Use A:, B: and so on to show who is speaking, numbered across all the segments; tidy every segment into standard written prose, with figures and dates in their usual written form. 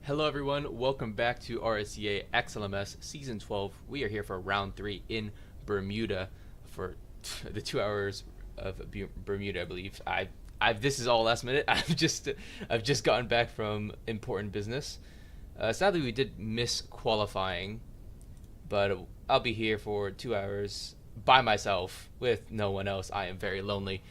A: Hello everyone, welcome back to RSCA XLMS Season 12. We are here for round 3 in Bermuda for the 2 hours of Bermuda, I believe. This is all last minute. I've just gotten back from important business. Sadly, we did miss qualifying, but I'll be here for 2 hours by myself with no one else. I am very lonely.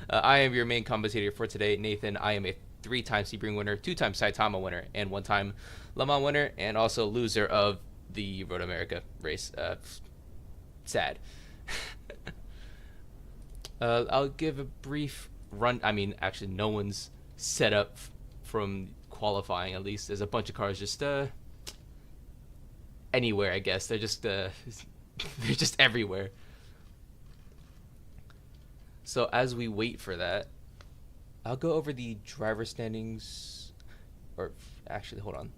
A: I am your main commentator for today, Nathan. I am a 3-time Sebring winner, 2-time Saitama winner, and 1-time Le Mans winner, and also loser of the Road America race. Sad. I'll give a brief run. I mean, actually, no one's set up from qualifying. At least there's a bunch of cars just anywhere. I guess they're just they're just everywhere. So as we wait for that, I'll go over the driver standings, or actually, hold on.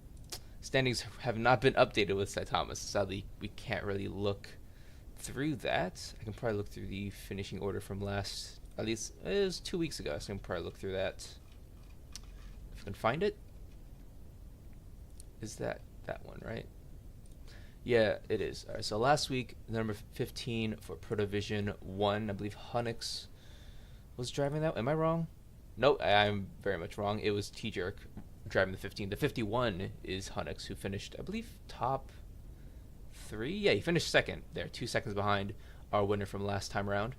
A: Standings have not been updated with Saitama. Sadly, we can't really look through that. I can probably look through the finishing order from last, at least it was 2 weeks ago, so I can probably look through that. If I can find it. Is that one, right? Yeah, it is. All right, so last week, number 15 for Protovision 1, I believe Hunix was driving that. Am I wrong? Nope, I'm very much wrong. It was T-Jerk driving the 15. The 51 is Hunix, who finished, I believe, top 3? Yeah, he finished second there, 2 seconds behind our winner from last time around.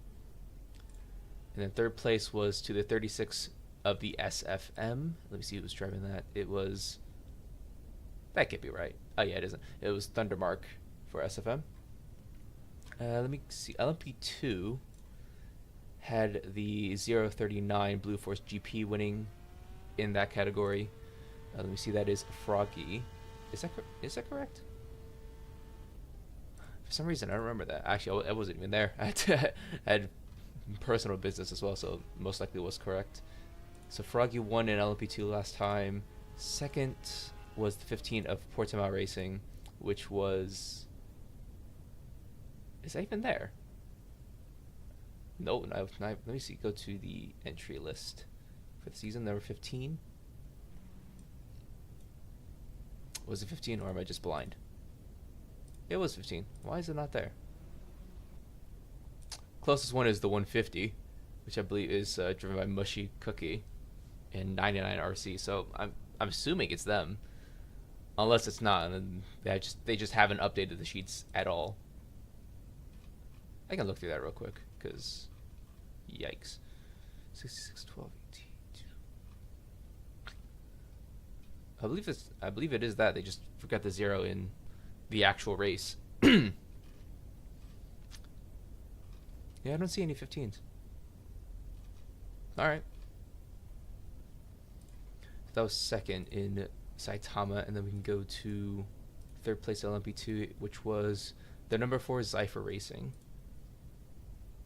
A: And then third place was to the 36 of the SFM. Let me see who was driving that. It was... That can't be right. Oh, yeah, it isn't. It was Thundermark for SFM. Let me see. LMP2 had the 039 Blue Force GP winning in that category. Let me see, that is Froggy. Is that correct? For some reason, I don't remember that. Actually, I wasn't even there. I had personal business as well, so most likely was correct. So Froggy won in LMP2 last time. Second was the 15 of Portimao Racing, which was... Is that even there? No, let me see. Go to the entry list for the season. Number 15. Was it 15 or am I just blind? It was 15. Why is it not there? Closest one is the 150, which I believe is driven by Mushy Cookie and 99 RC. So I'm assuming it's them, unless it's not, and they just haven't updated the sheets at all. I can look through that real quick, because yikes. 66, 12, 18. I believe it is that. They just forgot the 0 in the actual race. Yeah, I don't see any 15s. Alright. That was second in Saitama, and then we can go to third place LMP2, which was the number 4 Zypher Racing,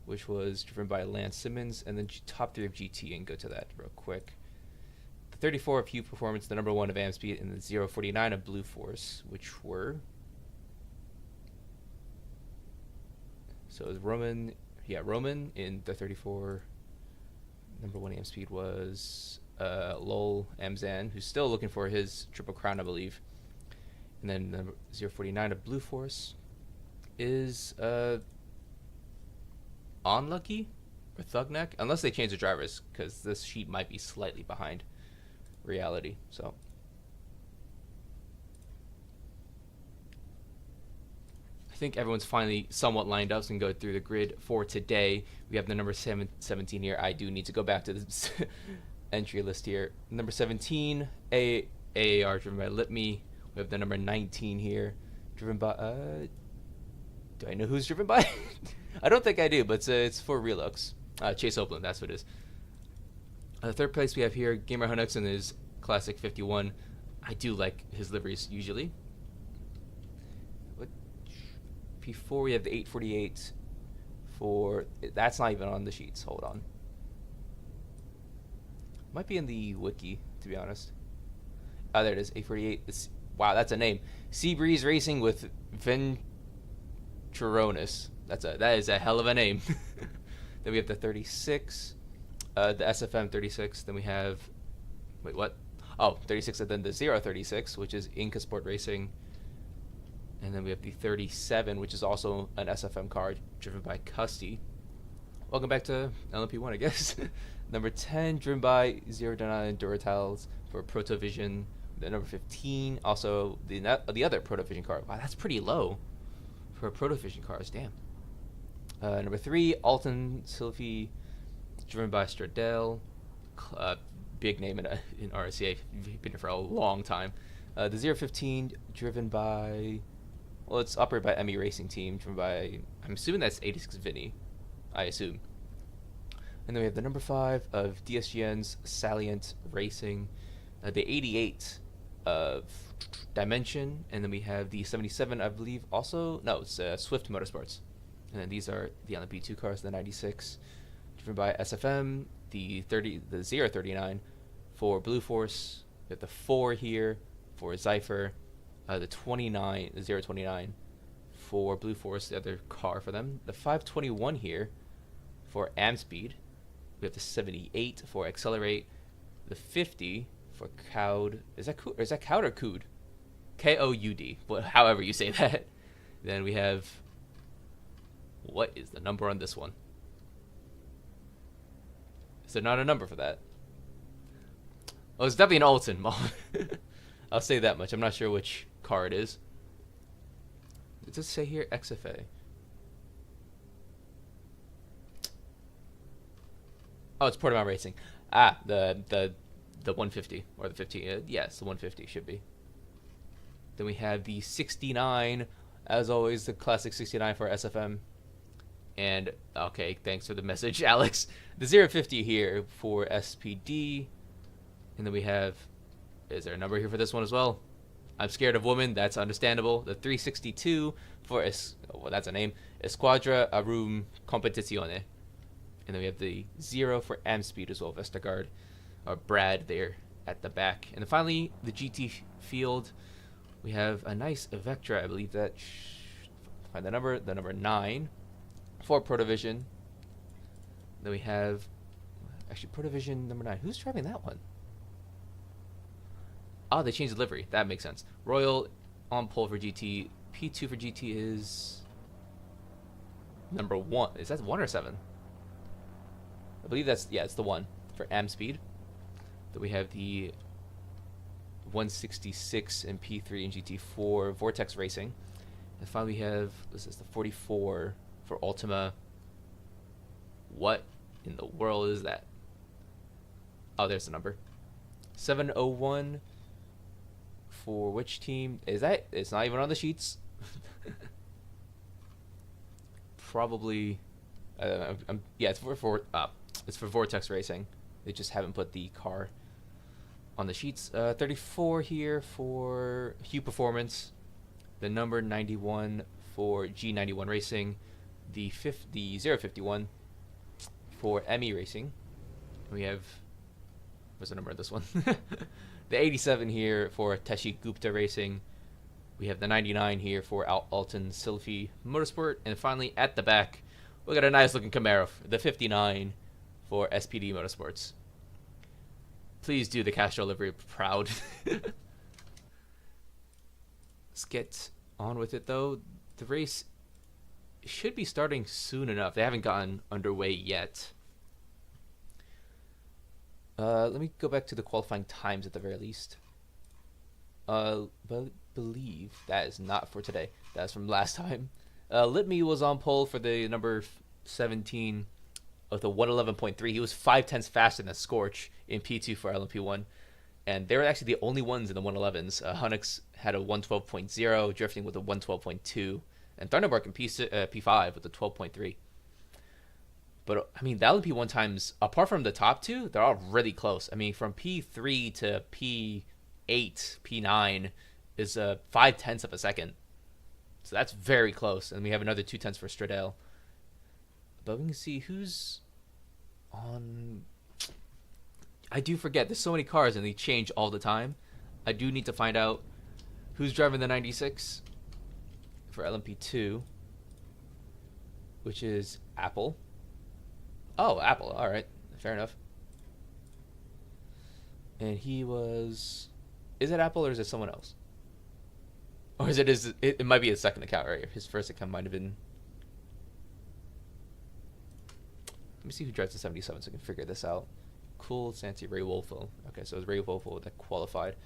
A: which was driven by Lance Simmons, and then top 3 of GT, and go to that real quick. The 34 of Hugh Performance, the number 1 of Amspeed, and the 049 of Blue Force, which were... So it was Roman in the 34. Number 1 Amspeed was Lowell Amzan, who's still looking for his Triple Crown, I believe. And then number 049 of Blue Force is... Unlucky or Thugneck, unless they change the drivers, because this sheet might be slightly behind reality. So I think everyone's finally somewhat lined up, so we can go through the grid for today. We have the number 17 here. I do need to go back to the entry list here. Number 17 AAR driven by Litme. We have the number 19 here driven by do I know who's driven by? I don't think I do, but it's for Relux. Chase Oakland, that's what it is. Third place we have here, Gamer Hunux and his classic 51. I do like his liveries usually. P4 we have the 848 for... That's not even on the sheets. Hold on. Might be in the wiki, to be honest. Oh, there it is. 848. Wow, that's a name. Seabreeze Racing with Venturonis. That is a hell of a name. Then we have the 36, the SFM 36. Then we have, wait, what? Oh, 36, and then the 036, which is Inca Sport Racing. And then we have the 37, which is also an SFM car driven by Custy. Welcome back to LMP1, I guess. Number 10, driven by 009 Duratals for Protovision. The number 15, also the other Protovision car. Wow, that's pretty low for Protovision cars, damn. Number 3, Alton Sylvie, driven by Stradale. Big name in RSCA, been here for a long time. The 015, driven by, well, it's operated by Emmy Racing Team, driven by, I'm assuming that's 86 Vinny, I assume. And then we have the number 5 of DSGN's Salient Racing, the 88 of Dimension, and then we have the 77, I believe, also, no, it's Swift Motorsports. And then these are the LMP2 cars, the 96, driven by SFM, the 039 for Blue Force, we have the 4 here for Zypher, the 29, the 029 for Blue Force, the other car for them, the 521 here for Amspeed, we have the 78 for Accelerate, the 50 for Coud. Is that Coud or Coud? Koud, however you say that. Then we have, what is the number on this one? Is there not a number for that? Oh, it's definitely an Alton. I'll say that much. I'm not sure which car it is. Does it say here XFA? Oh, it's Portimao Racing. Ah, the 150 or the 50. Yes, the 150 should be. Then we have the 69, as always, the classic 69 for SFM. And okay, thanks for the message, Alex. The 050 here for SPD. And then we have, is there a number here for this one as well? I'm scared of women. That's understandable. The 362 for well, that's a name. Esquadra Arum Competizione. And then we have the 0 for Amspeed as well, Vestergaard, or Brad there at the back. And then finally, the GT field. We have a nice Vectra, I believe that. Find the number 9 for Protovision. Then we have, actually, Protovision number 9. Who's driving that one? Oh, they changed the livery. That makes sense. Royal on pole for GT. P2 for GT is number 1. Is that 1 or 7? I believe that's, yeah, it's the 1 for Amspeed. Then we have the 166 and P3 and GT4 Vortex Racing. And finally we have, this is the 44 for Ultima. What in the world is that? Oh, there's the number. 701 for which team? Is that? It's not even on the sheets. Probably. Yeah, it's for Vortex Racing. They just haven't put the car on the sheets. 34 here for Hue Performance. The number 91 for G91 Racing. The 051 for Emmy Racing. We have, what's the number of this one? The 87 here for Teshi Gupta Racing. We have the 99 here for Alton Sylvie Motorsport. And finally, at the back, we got a nice looking Camaro, the 59 for SPD Motorsports. Please do the Castro livery proud. Let's get on with it, though. The race should be starting soon enough. They haven't gotten underway yet. Let me go back to the qualifying times at the very least. But believe that is not for today. That's from last time. Litme was on pole for the number 17 of the 111.3. He was 5/10 faster than Scorch in P2 for LMP1. And they were actually the only ones in the 111s. Hunnix had a 112.0, drifting with a 112.2. And Thunderbark in P5 with a 12.3. But, I mean, the LMP1 times, apart from the top two, they're all really close. I mean, from P3 to P8, P9 is 0.5 of a second. So that's very close. And we have another 0.2 for Stradale. But we can see who's on. I do forget. There's so many cars and they change all the time. I do need to find out who's driving the 96 for LMP2, which is Apple. Oh, Apple. All right. Fair enough. And he was... Is it Apple or is it someone else? Or is it it might be his second account, right? His first account might have been... Let me see who drives the 77 so I can figure this out. Cool, Santi, Ray Wolfo. Okay, so it's Ray Wolfo that qualified.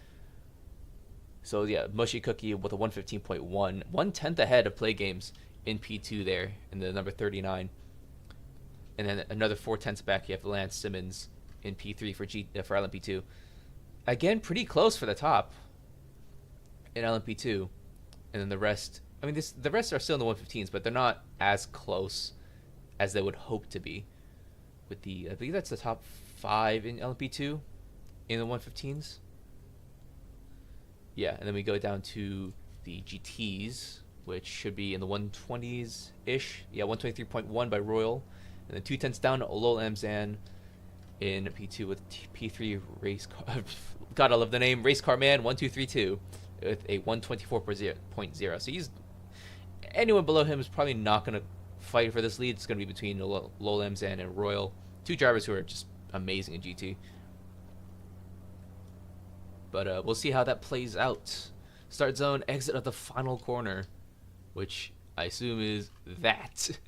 A: So yeah, Mushy Cookie with a 115.1. 1/10 ahead of Play Games in P2 there, in the number 39. And then another 4/10 back, you have Lance Simmons in P3 for LMP2. Again, pretty close for the top in LMP2. And then the rest, I mean, the rest are still in the 115s, but they're not as close as they would hope to be. With I believe that's the top 5 in LMP2 in the 115s. Yeah, and then we go down to the GTs, which should be in the 120s-ish. Yeah, 123.1 by Royal. And then 2/10 down to Lol Amzan in P2 with P3 race car. God, I love the name. Race Car Man 1232 with a 124.0. So anyone below him is probably not going to fight for this lead. It's going to be between Lol Amzan and Royal. Two drivers who are just amazing in GT. But we'll see how that plays out. Start zone, exit of the final corner, which I assume is that.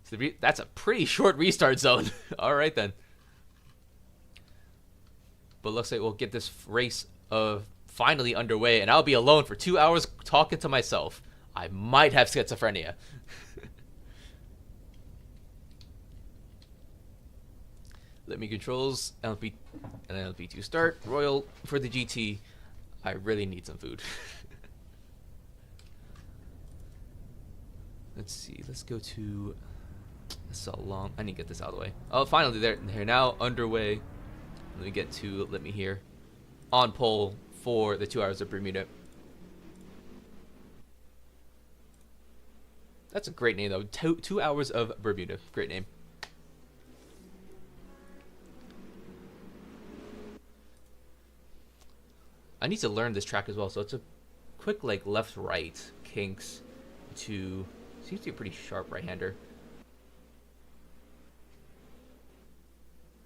A: So that's a pretty short restart zone. All right, then. But looks like we'll get this race finally underway, and I'll be alone for 2 hours talking to myself. I might have schizophrenia. Let me controls, LP, and then LP2 start. Royal for the GT. I really need some food. Let's see. Let's go to... This is a long... I need to get this out of the way. Oh, finally, they're now underway. Let me get to... Let me hear. On pole for the 2 hours of Bermuda. That's a great name, though. 2 hours of Bermuda. Great name. I need to learn this track as well. So it's a quick, like, left-right kinks to... Seems to be a pretty sharp right-hander.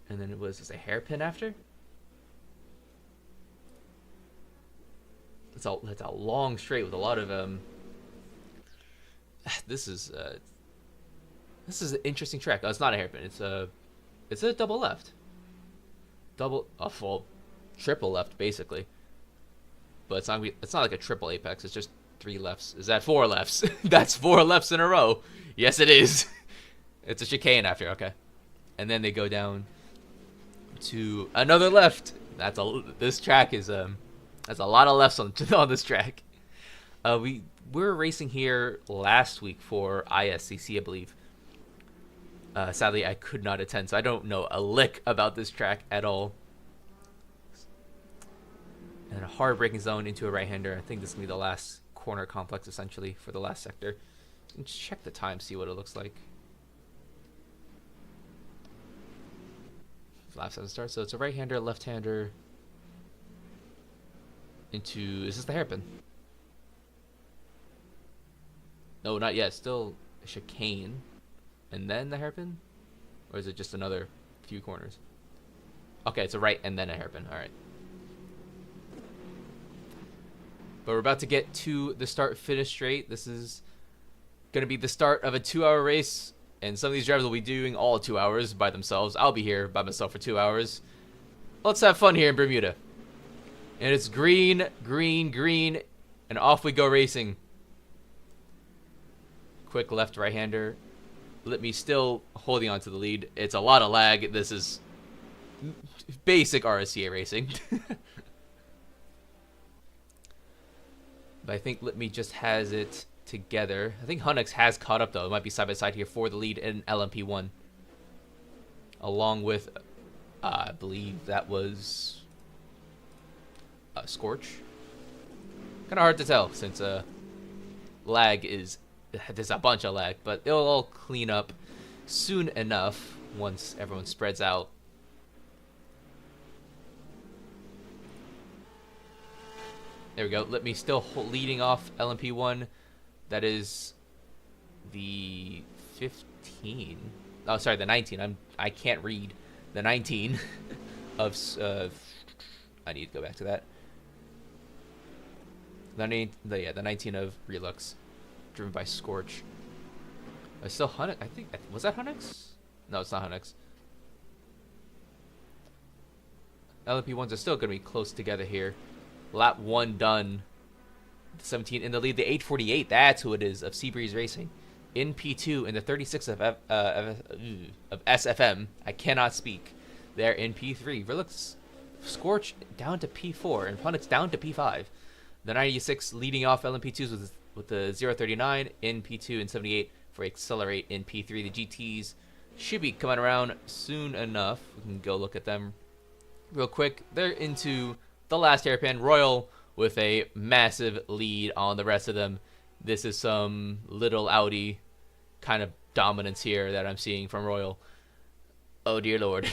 A: And then it was just a hairpin after. That's a long straight with a lot of This is an interesting track. Oh, it's not a hairpin. It's a double left. Triple left basically. But it's not like a triple apex. It's just 3 lefts. Is that 4 lefts? That's 4 lefts in a row. Yes, it is. It's a chicane after. Okay, and then they go down to another left. This track is that's a lot of lefts on this track. We were racing here last week for ISCC, I believe. Sadly, I could not attend, so I don't know a lick about this track at all. And a hard braking zone into a right-hander. I think this is going to be the last corner complex, essentially, for the last sector. Let's check the time, see what it looks like. Laps hasn't started, so it's a right-hander, left-hander. Into... Is this the hairpin? No, not yet. Still a chicane. And then the hairpin? Or is it just another few corners? Okay, it's a right and then a hairpin. Alright. But we're about to get to the start-finish straight. This is going to be the start of a 2-hour race. And some of these drivers will be doing all 2 hours by themselves. I'll be here by myself for 2 hours. Let's have fun here in Bermuda. And it's green, green, green. And off we go racing. Quick left right-hander. Let me still holding on to the lead. It's a lot of lag. This is basic RSCA racing. But I think Let Me just has it together. I think Hunix has caught up, though. It might be side by side here for the lead in LMP1. Along with, I believe that was Scorch. Kind of hard to tell since lag is... There's a bunch of lag, but it'll all clean up soon enough once everyone spreads out. There we go. Let me still leading off LMP1. That is the 15. Oh, sorry, the 19. I can't read. The 19 of I need to go back to that. The 19 of Relux, driven by Scorch. Still Hunix. I think was that Hunix? No, it's not Hunix. LMP1s are still going to be close together here. Lap 1 done. 17 in the lead. The 848, that's who it is, of Seabreeze Racing. In P2 in the 36 of SFM. I cannot speak. They're in P3. Relux Scorch down to P4 and Hunix down to P5. The 96 leading off LMP2s with the 039 in P2 and 78 for Accelerate in P3. The GTs should be coming around soon enough. We can go look at them real quick. They're into the last hairpin. Royal with a massive lead on the rest of them. This is some little Audi kind of dominance here that I'm seeing from Royal. Oh dear lord.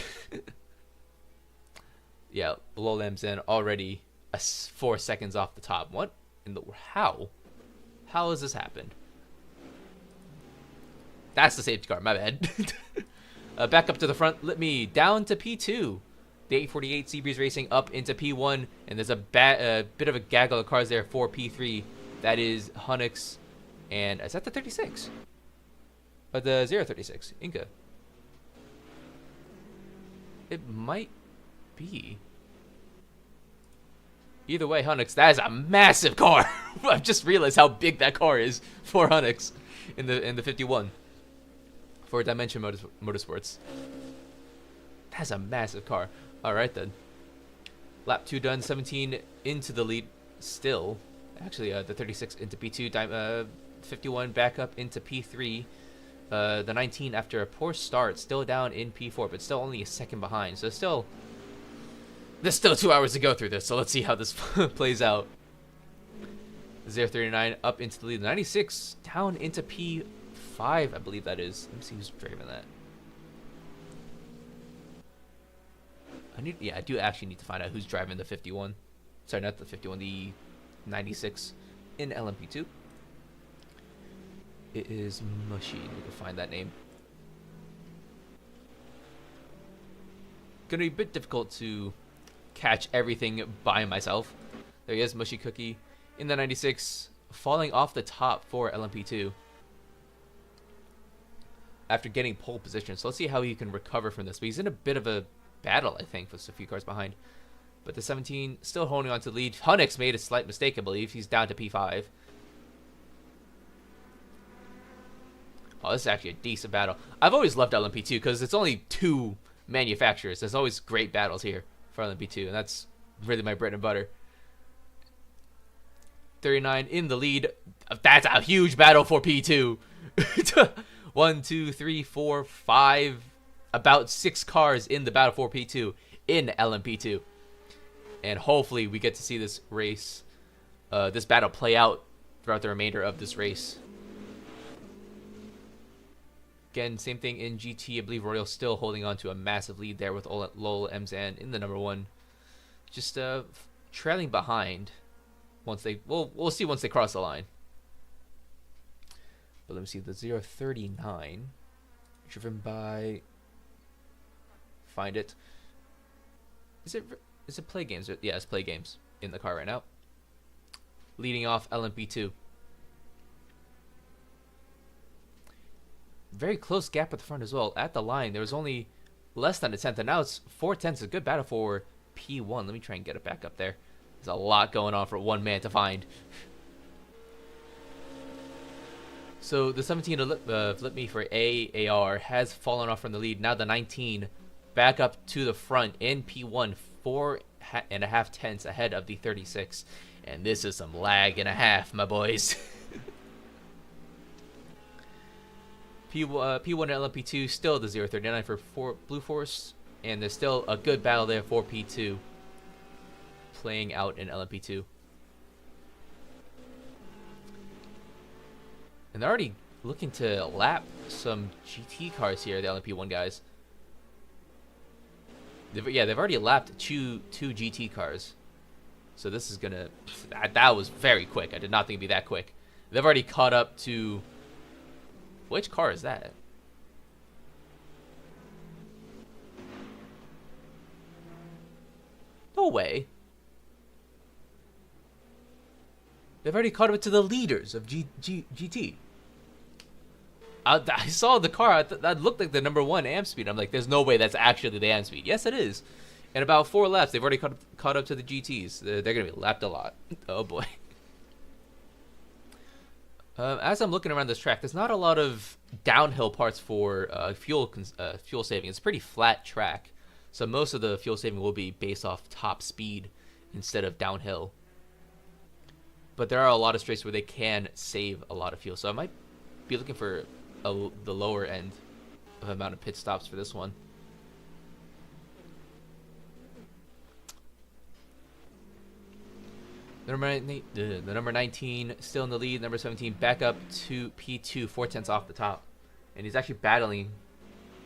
A: Yeah, below Lamson already 4 seconds off the top. What in the how has this happened? That's the safety car, my bad. Back up to the front. Let me down to P2. The 848 Seabreeze Racing up into P1, and there's a bit of a gaggle of cars there for P3. That is Hunix, and is that the 36? Or the 036? Inca. It might be. Either way, Hunix, that is a massive car. I've just realized how big that car is for Hunix in the 51 for Dimension Motorsports. That's a massive car. All right then. Lap 2 done. 17 into the lead still. Actually, the 36 into P2. 51 back up into P3. The 19 after a poor start still down in P4, but still only a second behind. So there's still 2 hours to go through this. So let's see how this plays out. 039 up into the lead. 96 down into P5, I believe that is. Let me see who's driving that. I do actually need to find out who's driving the 51. Sorry, not the 51, the 96 in LMP2. It is Mushy. We can find that name. Gonna be a bit difficult to catch everything by myself. There he is, Mushy Cookie in the 96, falling off the top for LMP2 after getting pole position. So let's see how he can recover from this. But he's in a bit of a battle, I think, with a few cars behind. But the 17 still holding on to the lead. Hunix made a slight mistake, I believe. He's down to P5. Oh, this is actually a decent battle. I've always loved LMP2 because it's only 2 manufacturers. There's always great battles here for LMP2, and that's really my bread and butter. 39 in the lead. That's a huge battle for P2. 1, 2, 3, 4, 5, about 6 cars in the battle for P2 in LMP2. And hopefully we get to see this race, this battle play out throughout the remainder of this race. Again, same thing in GT. I believe Royal still holding on to a massive lead there with Lowell Mzan in the number 1. Just trailing behind once they, we'll see once they cross the line. But let me see, the 039 driven by, find it. Is it Play Games? Yeah, it's Play Games in the car right now. Leading off LMP2. Very close gap at the front as well. At the line, there was only less than a tenth, and now it's 4 tenths. A good battle for P1. Let me try and get it back up there. There's a lot going on for one man to find. So the 17 flip me for AAR has fallen off from the lead. Now the 19 back up to the front in P1, 4.5 tenths ahead of the 36. And this is some lag and a half, my boys. P1 and LMP2 still the 039 for Blue Force, and there's still a good battle there for P2 playing out in LMP2. And they're already looking to lap some GT cars here, the LMP1 guys. They've already lapped two GT cars. So this is gonna, that was very quick. I did not think it'd be that quick. They've already caught up to, which car is that? No way. They've already caught up to the leaders of GT. I saw the car. That looked like the #1 amp speed. I'm like, there's no way that's actually the amp speed. Yes, it is. In about 4 laps, they've already caught up to the GTs. They're going to be lapped a lot. Oh, boy. As I'm looking around this track, there's not a lot of downhill parts for fuel saving. It's a pretty flat track. So most of the fuel saving will be based off top speed instead of downhill. But there are a lot of straights where they can save a lot of fuel. So I might be looking for the lower end of amount of pit stops for this one. The number 19 still in the lead. Number 17 back up to P2, 4/10 off the top, and he's actually battling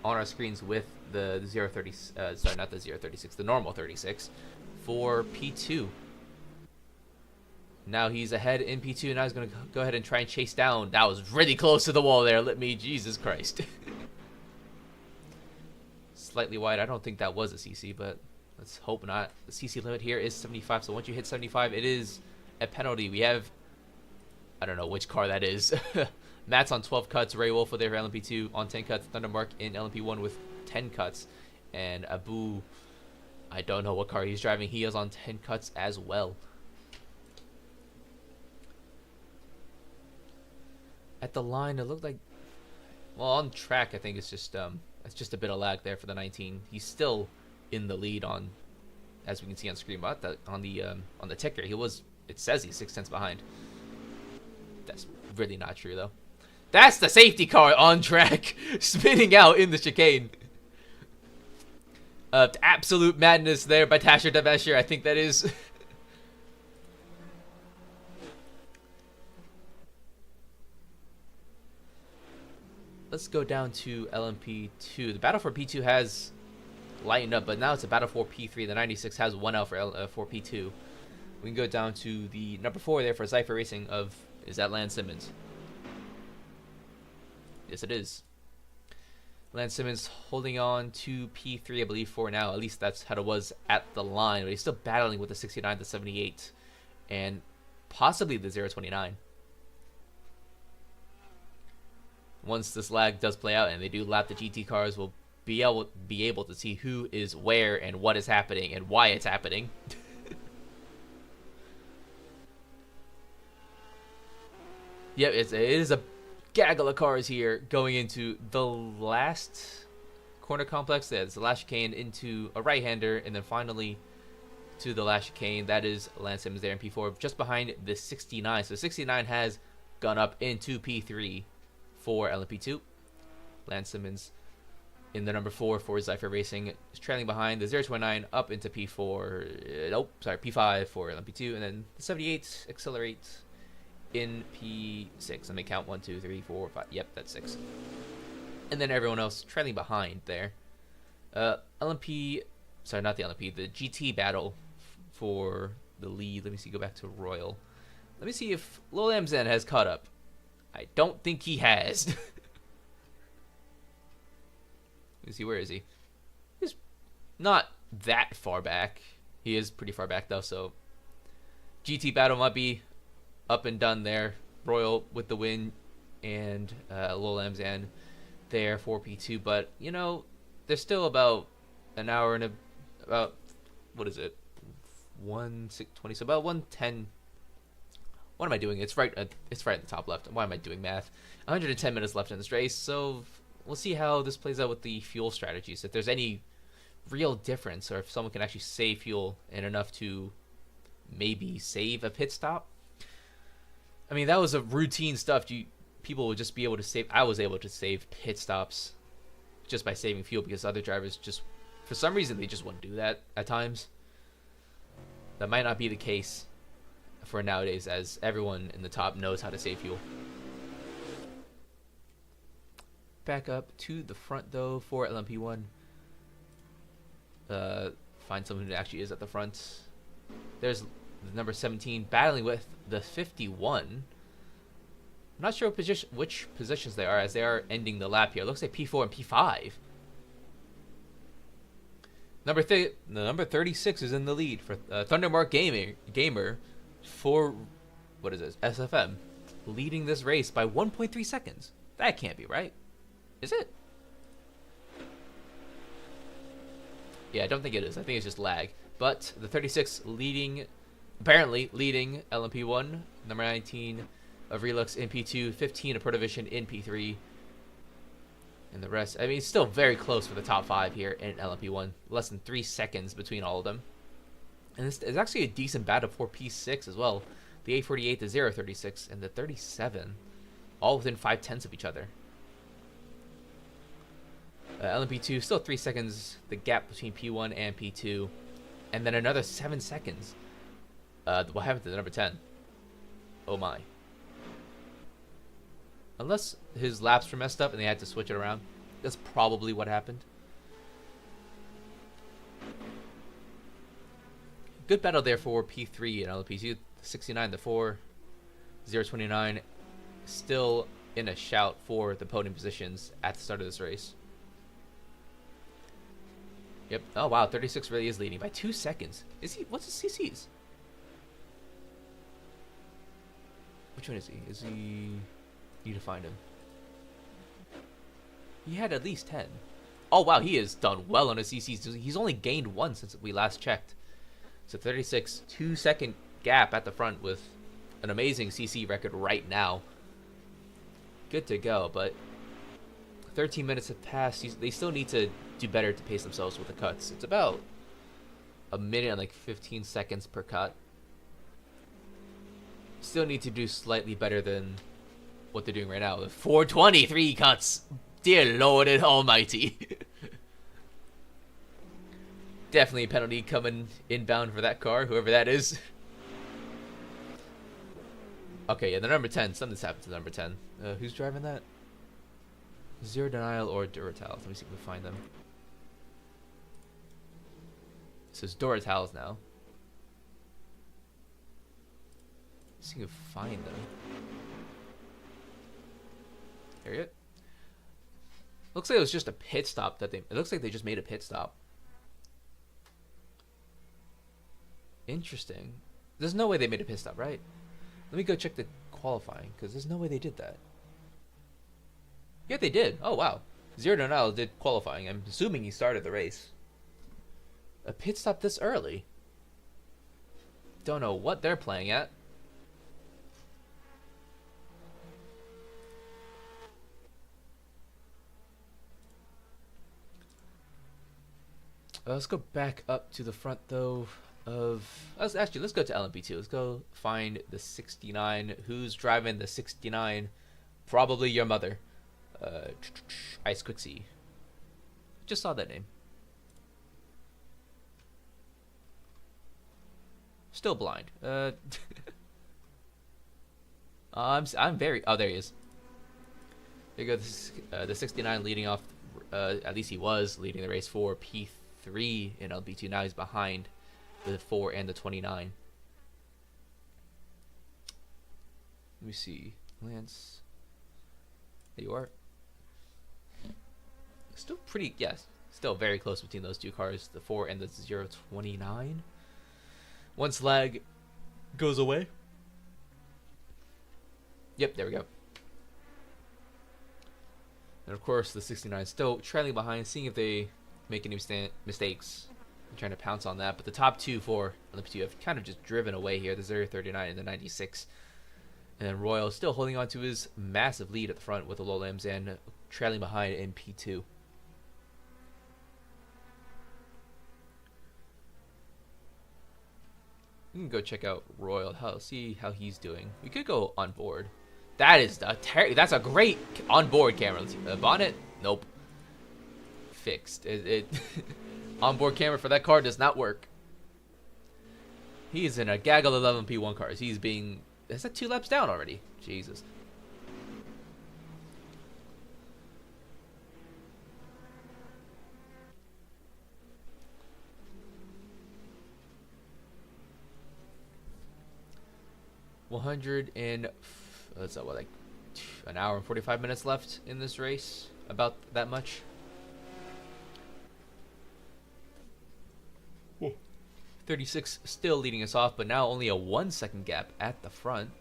A: on our screens with the 030. Sorry, not the 036, the normal 36 for P2. Now he's ahead in P2. Now he's going to go ahead and try and chase down. That was really close to the wall there. Jesus Christ. Slightly wide. I don't think that was a CC, but let's hope not. The CC limit here is 75, so once you hit 75, it is a penalty. We have, I don't know which car that is. Matt's on 12 cuts, Ray Wolf with their LMP2 on 10 cuts, Thundermark in LMP1 with 10 cuts, and Abu, I don't know what car he's driving. He is on 10 cuts as well. At the line, it looked like, well, on track, I think it's just a bit of lag there for the 19. He's still in the lead on, as we can see on screen, but on the ticker, it says he's 6/10 behind. That's really not true though. That's the safety car on track, spinning out in the chicane. Absolute madness there by Tasher Devasher, I think that is. Let's go down to LMP2. The battle for P2 has lightened up, but now it's a battle for P3. The 96 has 1 out for P2. We can go down to the number 4 there for Zypher Racing is that Lance Simmons? Yes, it is. Lance Simmons holding on to P3, I believe, for now. At least that's how it was at the line, but he's still battling with the 69, the 78, and possibly the 029. Once this lag does play out and they do lap the GT cars, we'll be able to see who is where and what is happening and why it's happening. Yep, it is a gaggle of cars here going into the last corner complex. There's the last chicane into a right-hander, and then finally to the last chicane. That is Lance Simmons there in P4, just behind the 69. So 69 has gone up into P3 for LMP2. Lance Simmons in the number 4 for Zypher Racing is trailing behind the 029 up into P4. P5 for LMP2, and then the 78 accelerates in P6. Let me count 1, 2, 3, 4, 5. Yep, that's 6. And then everyone else trailing behind there. LMP, sorry, not the LMP, the GT battle for the lead. Let me see, go back to Royal. Let me see if Lil Amzen has caught up. I don't think he has. Let me see, where is he? He's not that far back. He is pretty far back though, so GT battle might be up and done there. Royal with the win, and Lil Amzen there for P2, but you know, there's still about an hour and about, what is it, 1:20, so about 1:10. What am I doing? It's right at the top left. Why am I doing math? 110 minutes left in this race, so we'll see how this plays out with the fuel strategies, if there's any real difference, or if someone can actually save fuel and enough to maybe save a pit stop. I mean, that was a routine stuff. People would just be able to save. I was able to save pit stops just by saving fuel, because other drivers just, for some reason, they just wouldn't do that at times. That might not be the case for nowadays, as everyone in the top knows how to save fuel. Back up to the front though for LMP1. Find someone who actually is at the front. There's the number 17 battling with the 51. I'm not sure which positions they are, as they are ending the lap here. It looks like P4 and P5. The number 36 is in the lead for Thundermark Gamer for, what is this, SFM, leading this race by 1.3 seconds. That can't be right. Is it? Yeah, I don't think it is. I think it's just lag. But the 36 apparently leading LMP1, number 19 of Relux in P2, 15 of Protovision in P3. And the rest, I mean, it's still very close for the top 5 here in LMP1. Less than 3 seconds between all of them. And this is actually a decent battle for P6 as well. The A48, the 036, and the 37, all within 5/10 of each other. LMP2, still 3 seconds, the gap between P1 and P2. And then another 7 seconds. What happened to the number 10? Oh my. Unless his laps were messed up and they had to switch it around. That's probably what happened. Good battle there for P3 and LMP2. 69, the 4, 029, still in a shout for the podium positions at the start of this race. Yep. Oh wow, 36 really is leading by 2 seconds. Is he? What's his CCs? Which one is he? Is he? Need to find him. He had at least 10. Oh wow, he has done well on his CCs. He's only gained 1 since we last checked. So 36, 2 second gap at the front with an amazing CC record right now. Good to go, but 13 minutes have passed. They still need to do better to pace themselves with the cuts. It's about a minute and like 15 seconds per cut. Still need to do slightly better than what they're doing right now with 423 cuts. Dear Lord and Almighty. Definitely a penalty coming inbound for that car, whoever that is. Okay, yeah, the number 10. Something's happened to the number 10. Who's driving that? Zero Denial or Duratalis? Let me see if we can find them. It says Duratalis now. Let's see if we can find them. There you go. Looks like it was just a pit stop that it looks like they just made a pit stop. Interesting. There's no way they made a pit stop, right? Let me go check the qualifying, because there's no way they did that. Yeah, they did. Oh, wow. Zero Denial did qualifying. I'm assuming he started the race. A pit stop this early? Don't know what they're playing at. Let's go back up to the front, though. Let's go to LMP2. Let's go find the 69. Who's driving the 69? Probably your mother. Ice Quixie. Just saw that name. Still blind. I'm very. Oh, there he is. There you go. The 69 leading off. At least he was leading the race for P3 in LMP2. Now he's behind the 4 and the 29. Let me see. Lance. There you are. Still pretty, yes. Still very close between those two cars, the 4 and the 029. Once lag goes away. Yep, there we go. And of course, the 69 still trailing behind, seeing if they make any mistakes. I'm trying to pounce on that, but the top two for LMP2 have kind of just driven away here. The 039 and the 96. And then Royal still holding on to his massive lead at the front with the low limbs and trailing behind in P2. You can go check out Royal, see how he's doing. We could go on board. That is that's a great onboard camera. Let's see. Bonnet? Nope. Fixed. Onboard camera for that car does not work. He's in a gaggle of 11 P1 cars. Is that 2 laps down already? Jesus. Let's what, like an hour and 45 minutes left in this race? About that much. 36 still leading us off, but now only a 1 second gap at the front.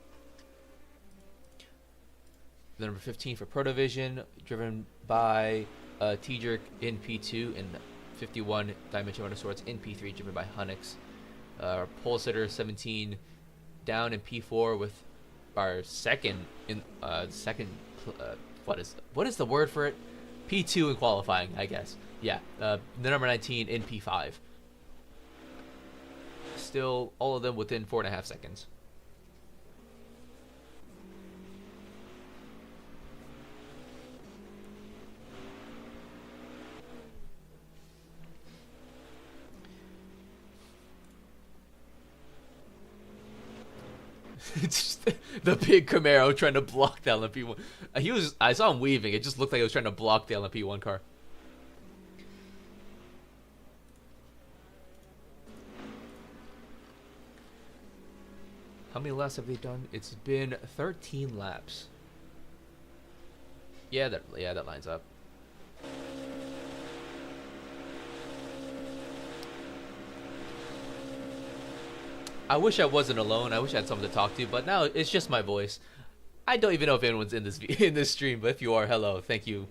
A: The number 15 for Protovision, driven by T-Jerk in P2 and 51 Dimension Runner Swords in P3, driven by Hunix. Pole Sitter 17 down in P4 with our second what is the word for it? P2 in qualifying, I guess. Yeah, the number 19 in P5. Still, all of them within 4.5 seconds. The big Camaro trying to block the LMP1. I saw him weaving. It just looked like he was trying to block the LMP1 car. How many laps have they done? It's been 13 laps. Yeah, that lines up. I wish I wasn't alone. I wish I had someone to talk to, but now it's just my voice. I don't even know if anyone's in this stream, but if you are, hello. Thank you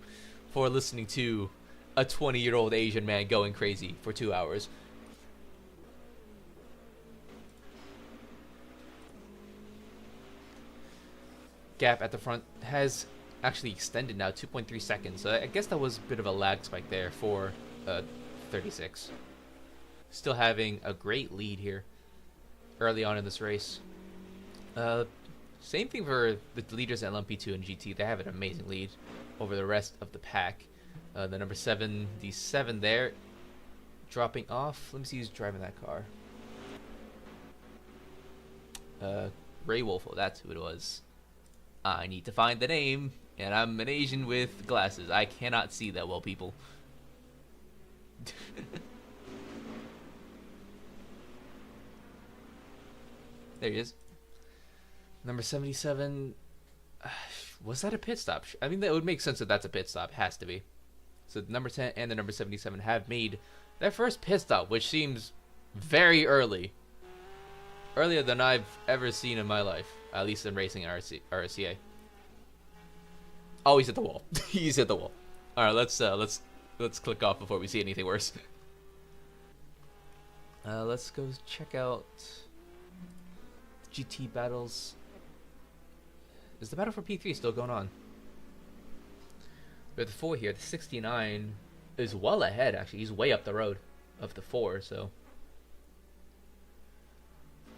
A: for listening to a 20-year-old Asian man going crazy for 2 hours. Gap at the front has actually extended now, 2.3 seconds. So I guess that was a bit of a lag spike there for 36. Still having a great lead here early on in this race. Same thing for the leaders at LMP2 and GT. They have an amazing lead over the rest of the pack. The number 7, the 7 there, dropping off. Let me see who's driving that car. Ray Wolfo, that's who it was. I need to find the name, and I'm an Asian with glasses. I cannot see that well, people. There he is. Number 77. Was that a pit stop? I mean, that would make sense that that's a pit stop. Has to be. So the number 10 and the number 77 have made their first pit stop, which seems very early. Earlier than I've ever seen in my life. At least in racing RSCA. Oh, he's at the wall. He's at the wall. All right, let's click off before we see anything worse. Let's go check out GT battles. Is the battle for P3 still going on? We have the 4 here. The 69 is well ahead, actually. He's way up the road of the 4, so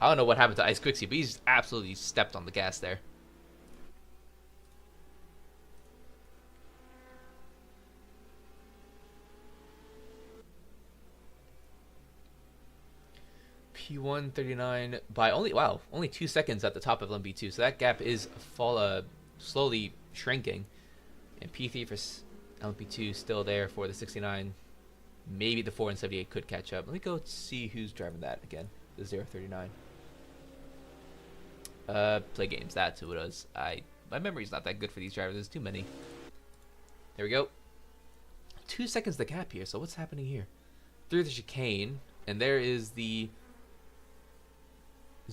A: I don't know what happened to Ice Quixie, but he's absolutely stepped on the gas there. P1 39 by only 2 seconds at the top of LMP2, so that gap is slowly shrinking. And P3 for LMP2 still there for the 69. Maybe the 4 and 78 could catch up. Let me go see who's driving that again. The 039. Play games. That's who it was. My memory's not that good for these drivers. There's too many. There we go. 2 seconds the gap here. So what's happening here? Through the chicane, and there is the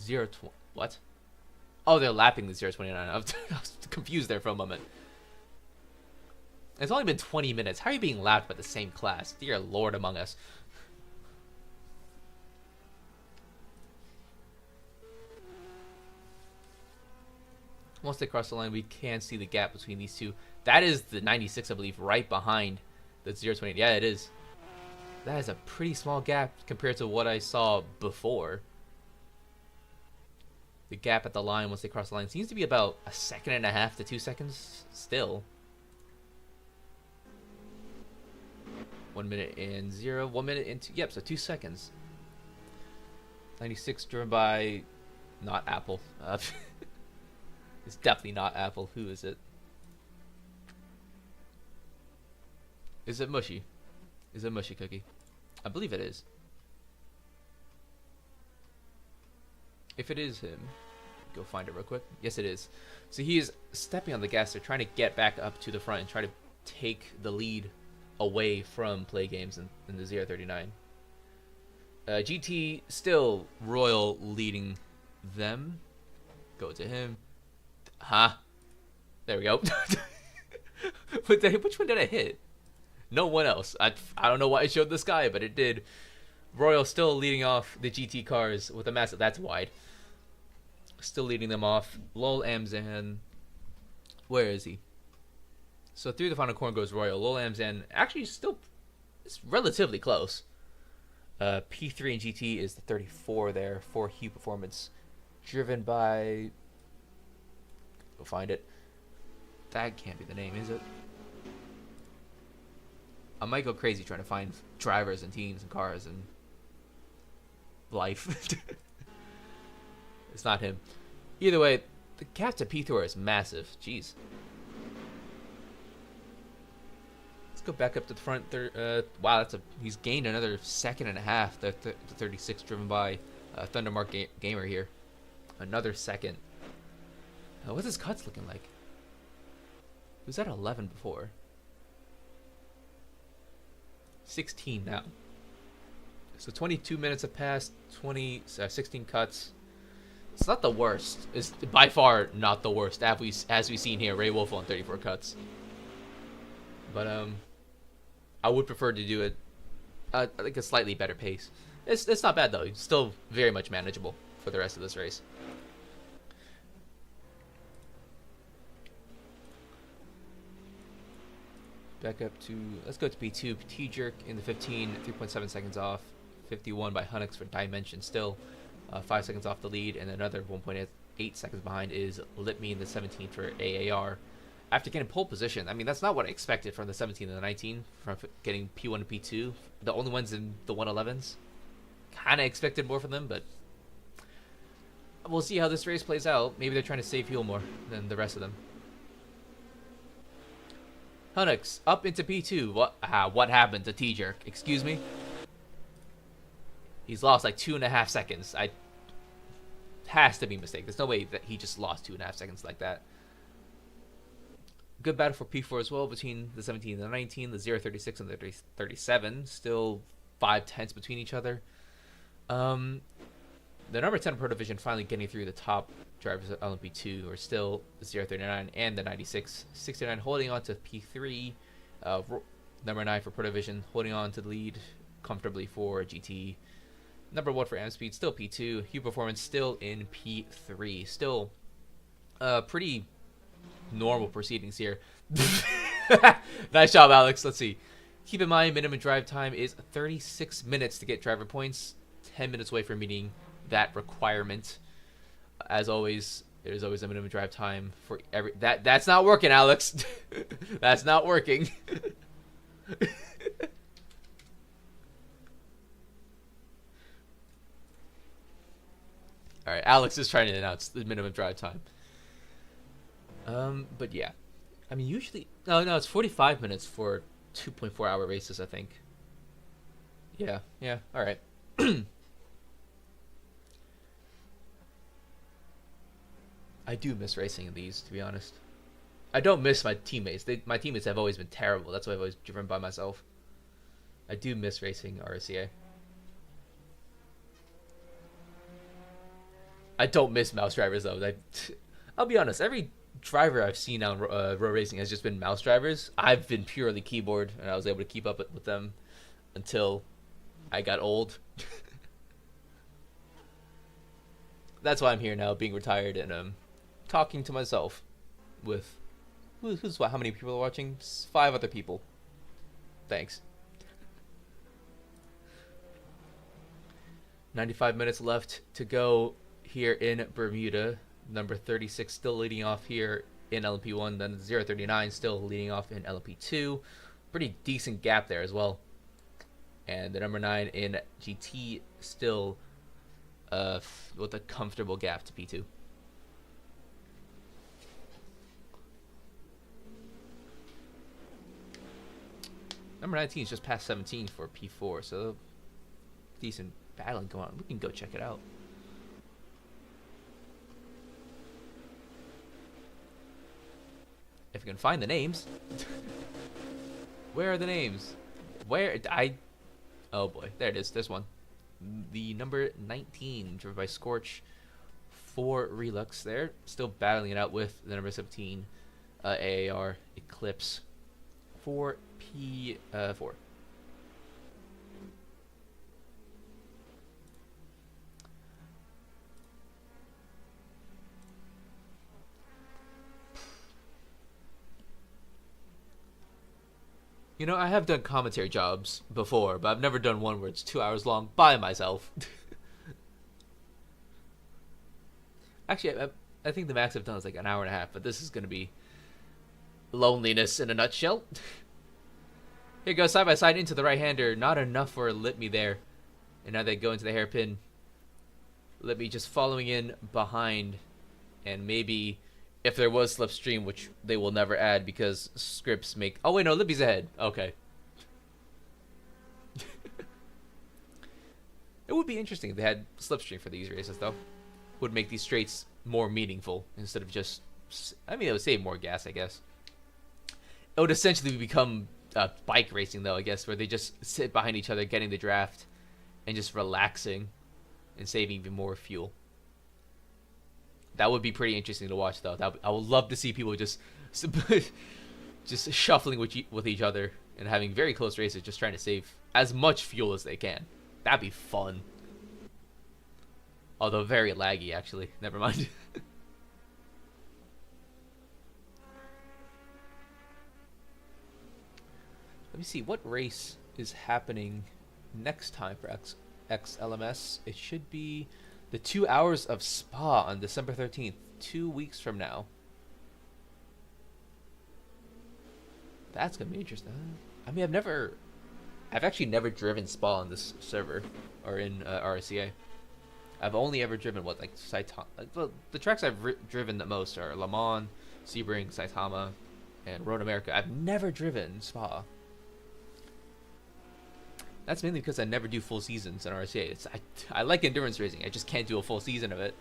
A: 020. What? Oh, they're lapping the 029. I was confused there for a moment. It's only been 20 minutes. How are you being lapped by the same class? Dear Lord among us. Once they cross the line, we can see the gap between these two. That is the 96, I believe, right behind the 028. Yeah, it is. That is a pretty small gap compared to what I saw before. The gap at the line once they cross the line seems to be about 1.5 seconds to 2 seconds still. 1 minute and 0. 1 minute and 2. Yep, so 2 seconds. 96 driven by not Apple. It's definitely not Apple. Who is it? Is it Mushy? Is it Mushy Cookie? I believe it is. If it is him, go find it real quick. Yes, it is. So he is stepping on the gas. They're trying to get back up to the front and try to take the lead away from Play Games in the 039. GT still Royal leading them. Go to him. Huh? There we go. Which one did I hit? No one else. I don't know why it showed this guy, but it did. Royal still leading off the GT cars with a massive. That's wide. Still leading them off. Lol Amzan. Where is he? So through the final corner goes Royal. Lol Amzan actually still it's relatively close. P3 and GT is the 34 there for Hue Performance. Driven by... Go find it. That can't be the name, is it? I might go crazy trying to find drivers and teams and cars and life. It's not him. Either way, the gap to P4 is massive. Jeez. Let's go back up to the front. Wow, he's gained another second and a half. The 36 driven by Thundermark Gamer here. Another second. What's his cuts looking like? He was at 11 before. 16 now. So 22 minutes have passed. 16 cuts. It's not the worst. It's by far not the worst. As we've seen here, Ray Wolf on 34 cuts. But I would prefer to do it like a slightly better pace. It's not bad though. It's still very much manageable for the rest of this race. Back up to, let's go to P2. T-Jerk in the 15, 3.7 seconds off. 51 by Hunnix for Dimension still. 5 seconds off the lead, and another 1.8 seconds behind is Litme in the 17 for AAR. After getting pole position, I mean, that's not what I expected from the 17 and the 19, from getting P1 and P2. The only ones in the 111s. Kind of expected more from them, but we'll see how this race plays out. Maybe they're trying to save fuel more than the rest of them. Hunnix up into P2. What happened to T-Jerk? Excuse me? He's lost like 2.5 seconds. Has to be a mistake. There's no way that he just lost 2.5 seconds like that. Good battle for P4 as well between the 17 and the 19, the 036 and the 37. Still 5/10 between each other. The number 10 Pro Division finally getting through the top drivers at LMP2 are still the 039 and the 96. 69 holding on to P3. Number 9 for Pro Division holding on to the lead comfortably for GT. Number 1 for Amspeed still P2. Hue Performance still in P3. Still pretty normal proceedings here. Nice job, Alex. Let's see. Keep in mind, minimum drive time is 36 minutes to get driver points. 10 minutes away from meeting that requirement. As always, there's always a minimum drive time for every... That's not working, Alex. That's not working. Alright, Alex is trying to announce the minimum drive time. But yeah. I mean, usually... No, it's 45 minutes for 2.4 hour races, I think. Yeah, alright. I do miss racing in these, to be honest. I don't miss my teammates. My teammates have always been terrible. That's why I've always driven by myself. I do miss racing RSCA. I don't miss mouse drivers, though. I'll be honest. Every driver I've seen on Road Racing has just been mouse drivers. I've been purely keyboard, and I was able to keep up with them until I got old. That's why I'm here now, being retired, and talking to myself with... how many people are watching? 5 other people. Thanks. 95 minutes left to go here in Bermuda. Number 36 still leading off here in LMP1. Then 039 still leading off in LMP2. Pretty decent gap there as well. And the number 9 in GT still with a comfortable gap to P2. Number 19 is just past 17 for P4, so decent battling going on. We can go check it out. If you can find the names. Where are the names? Oh boy, there it is. There's one. the number 19, driven by Scorch for Relux there. Still battling it out with the number 17, AAR Eclipse for P4. You know, I have done commentary jobs before, but I've never done one where it's 2 hours long by myself. Actually, I think the max I've done is like an hour and a half, but this is going to be loneliness in a nutshell. Here goes side by side into the right-hander. Not enough for Lit Me there. And now they go into the hairpin. Lit Me just following in behind. And maybe if there was slipstream, which they will never add because scripts make... Oh, wait, no, Libby's ahead. Okay. It would be interesting if they had slipstream for these races, though. Would make these straights more meaningful instead of just... I mean, it would save more gas, I guess. It would essentially become bike racing, though, I guess, where they just sit behind each other, getting the draft, and just relaxing and saving even more fuel. That would be pretty interesting to watch, though. I would love to see people just shuffling with each other and having very close races, just trying to save as much fuel as they can. That'd be fun. Although very laggy, actually. Never mind. Let me see, what race is happening next time for XLMS? It should be the 2 hours of Spa on December 13th, 2 weeks from now. That's going to be interesting. I mean, I've actually never driven Spa on this server, or in RSCA. I've only ever driven, like Saitama. Well, the tracks I've driven the most are Le Mans, Sebring, Saitama, and Road America. I've never driven Spa. That's mainly because I never do full seasons in RSCA. I like endurance racing. I just can't do a full season of it.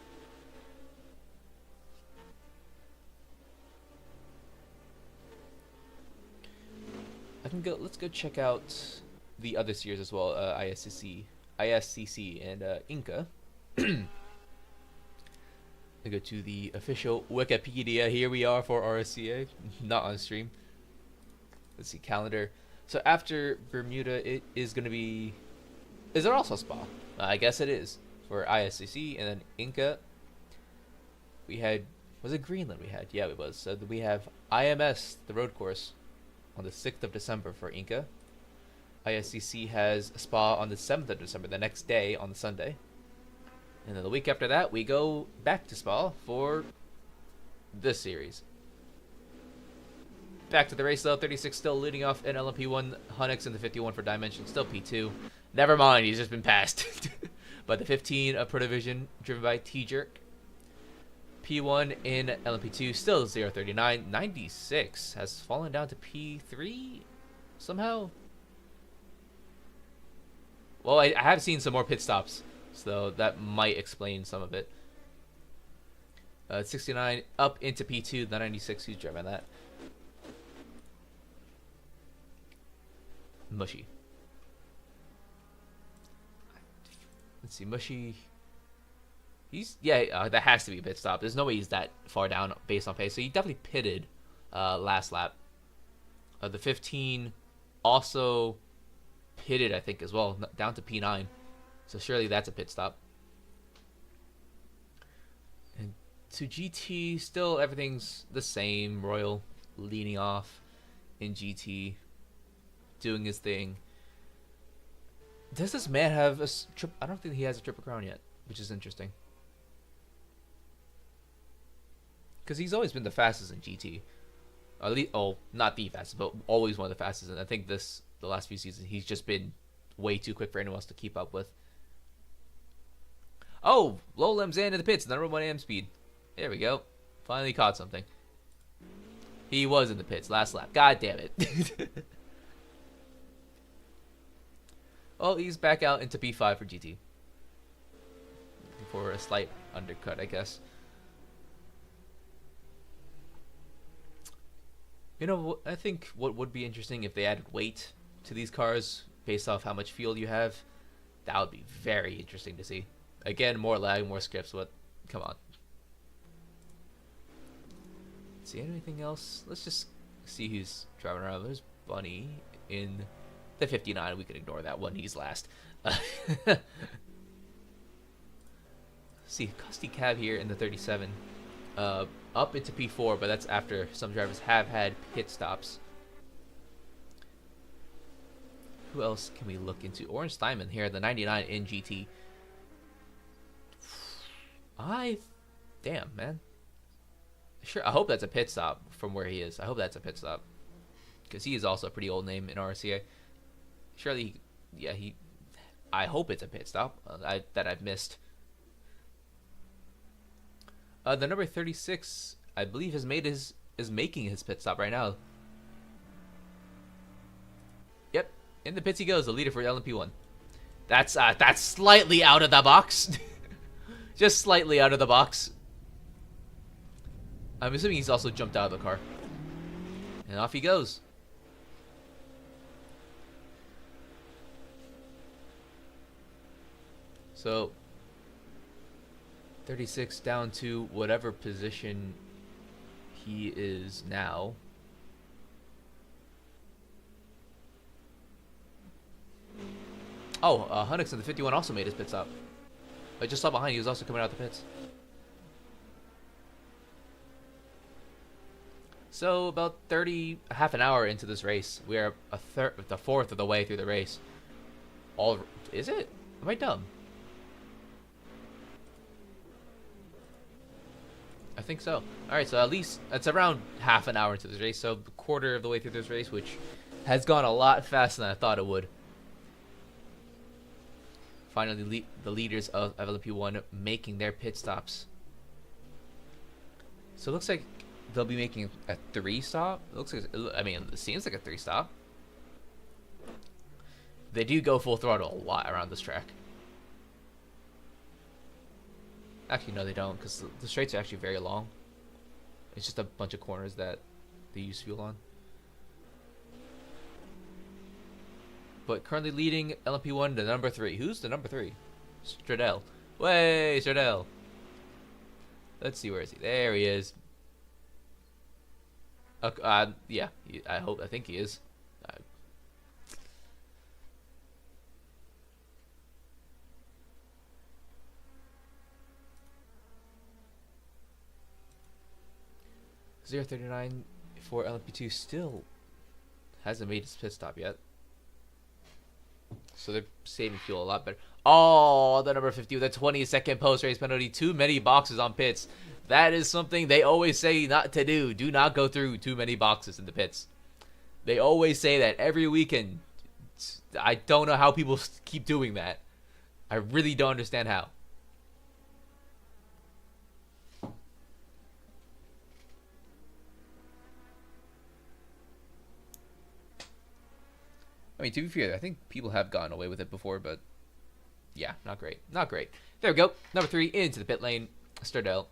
A: Let's go check out the other series as well. ISCC, and Inca. I go to the official Wikipedia. Here we are for RSCA, not on stream. Let's see, calendar. So after Bermuda, it is going to be... Is there also Spa? I guess it is. For ISCC, and then Inca. We had... Was it Greenland we had? Yeah, it was. So we have IMS, the road course, on the 6th of December for Inca. ISCC has Spa on the 7th of December, the next day on the Sunday. And then the week after that, we go back to Spa for this series. Back to the race though, 36 still leading off in LMP1, Hunix in the 51 for Dimension, still P2. Never mind, he's just been passed. But the 15 of Pro Division, driven by T-Jerk. P1 in LMP2, still 039. 96 has fallen down to P3 somehow. Well, I have seen some more pit stops, so that might explain some of it. 69 up into P2, the 96, who's driving that? Mushy. Let's see, Mushy. That has to be a pit stop. There's no way he's that far down based on pace. So he definitely pitted last lap. The 15 also pitted, I think, as well, down to P9. So surely that's a pit stop. And to GT, still everything's the same. Royal leading off in GT, doing his thing. Does this man have a I don't think he has a Triple Crown yet, which is interesting. Because he's always been the fastest in GT. At least, not the fastest, but always one of the fastest. And I think the last few seasons, he's just been way too quick for anyone else to keep up with. Oh, Lowlam Zan in the pits, number 1 AM speed. There we go. Finally caught something. He was in the pits last lap. God damn it. Oh, he's back out into P5 for GT. For a slight undercut, I guess. You know, I think what would be interesting if they added weight to these cars based off how much fuel you have. That would be very interesting to see. Again, more lag, more scripts, but come on. See anything else? Let's just see who's driving around. There's Bunny in the 59. We can ignore that one. He's last. See, Custy Cab here in the 37. Up into P4, but that's after some drivers have had pit stops. Who else can we look into? Orange Diamond here, the 99 in GT. Damn, man. Sure, I hope that's a pit stop from where he is. I hope that's a pit stop. Because he is also a pretty old name in RSCA. Surely, yeah, I hope it's a pit stop that I've missed. The number 36, I believe, is making his pit stop right now. Yep, in the pits he goes, the leader for LMP1. That's slightly out of the box. Just slightly out of the box. I'm assuming he's also jumped out of the car. And off he goes. So 36 down to whatever position he is now. Oh, Hunnix in the 51 also made his pit stop. I just saw behind, he was also coming out the pits. So about half an hour into this race, we are the fourth of the way through the race. Is it? Am I dumb? I think so. Alright, so at least it's around half an hour into this race, so a quarter of the way through this race, which has gone a lot faster than I thought it would. Finally, the leaders of LMP1 making their pit stops. So it looks like they'll be making a 3-stop. It looks like, I mean, it seems like a 3-stop. They do go full throttle a lot around this track. Actually, no, they don't, because the straights are actually very long. It's just a bunch of corners that they use fuel on. But currently leading LMP1 to number 3. Who's the number 3? Stradell. Way, Stradell. Let's see, where is he? There he is. Yeah, I think he is. 039 for LMP2 still hasn't made his pit stop yet. So they're saving fuel a lot better. Oh, the number 50 with a 20-second post-race penalty. Too many boxes on pits. That is something they always say not to do. Do not go through too many boxes in the pits. They always say that every weekend. I don't know how people keep doing that. I really don't understand how. I mean, to be fair, I think people have gotten away with it before, but yeah, not great. Not great. There we go. Number 3 into the pit lane. Stradell.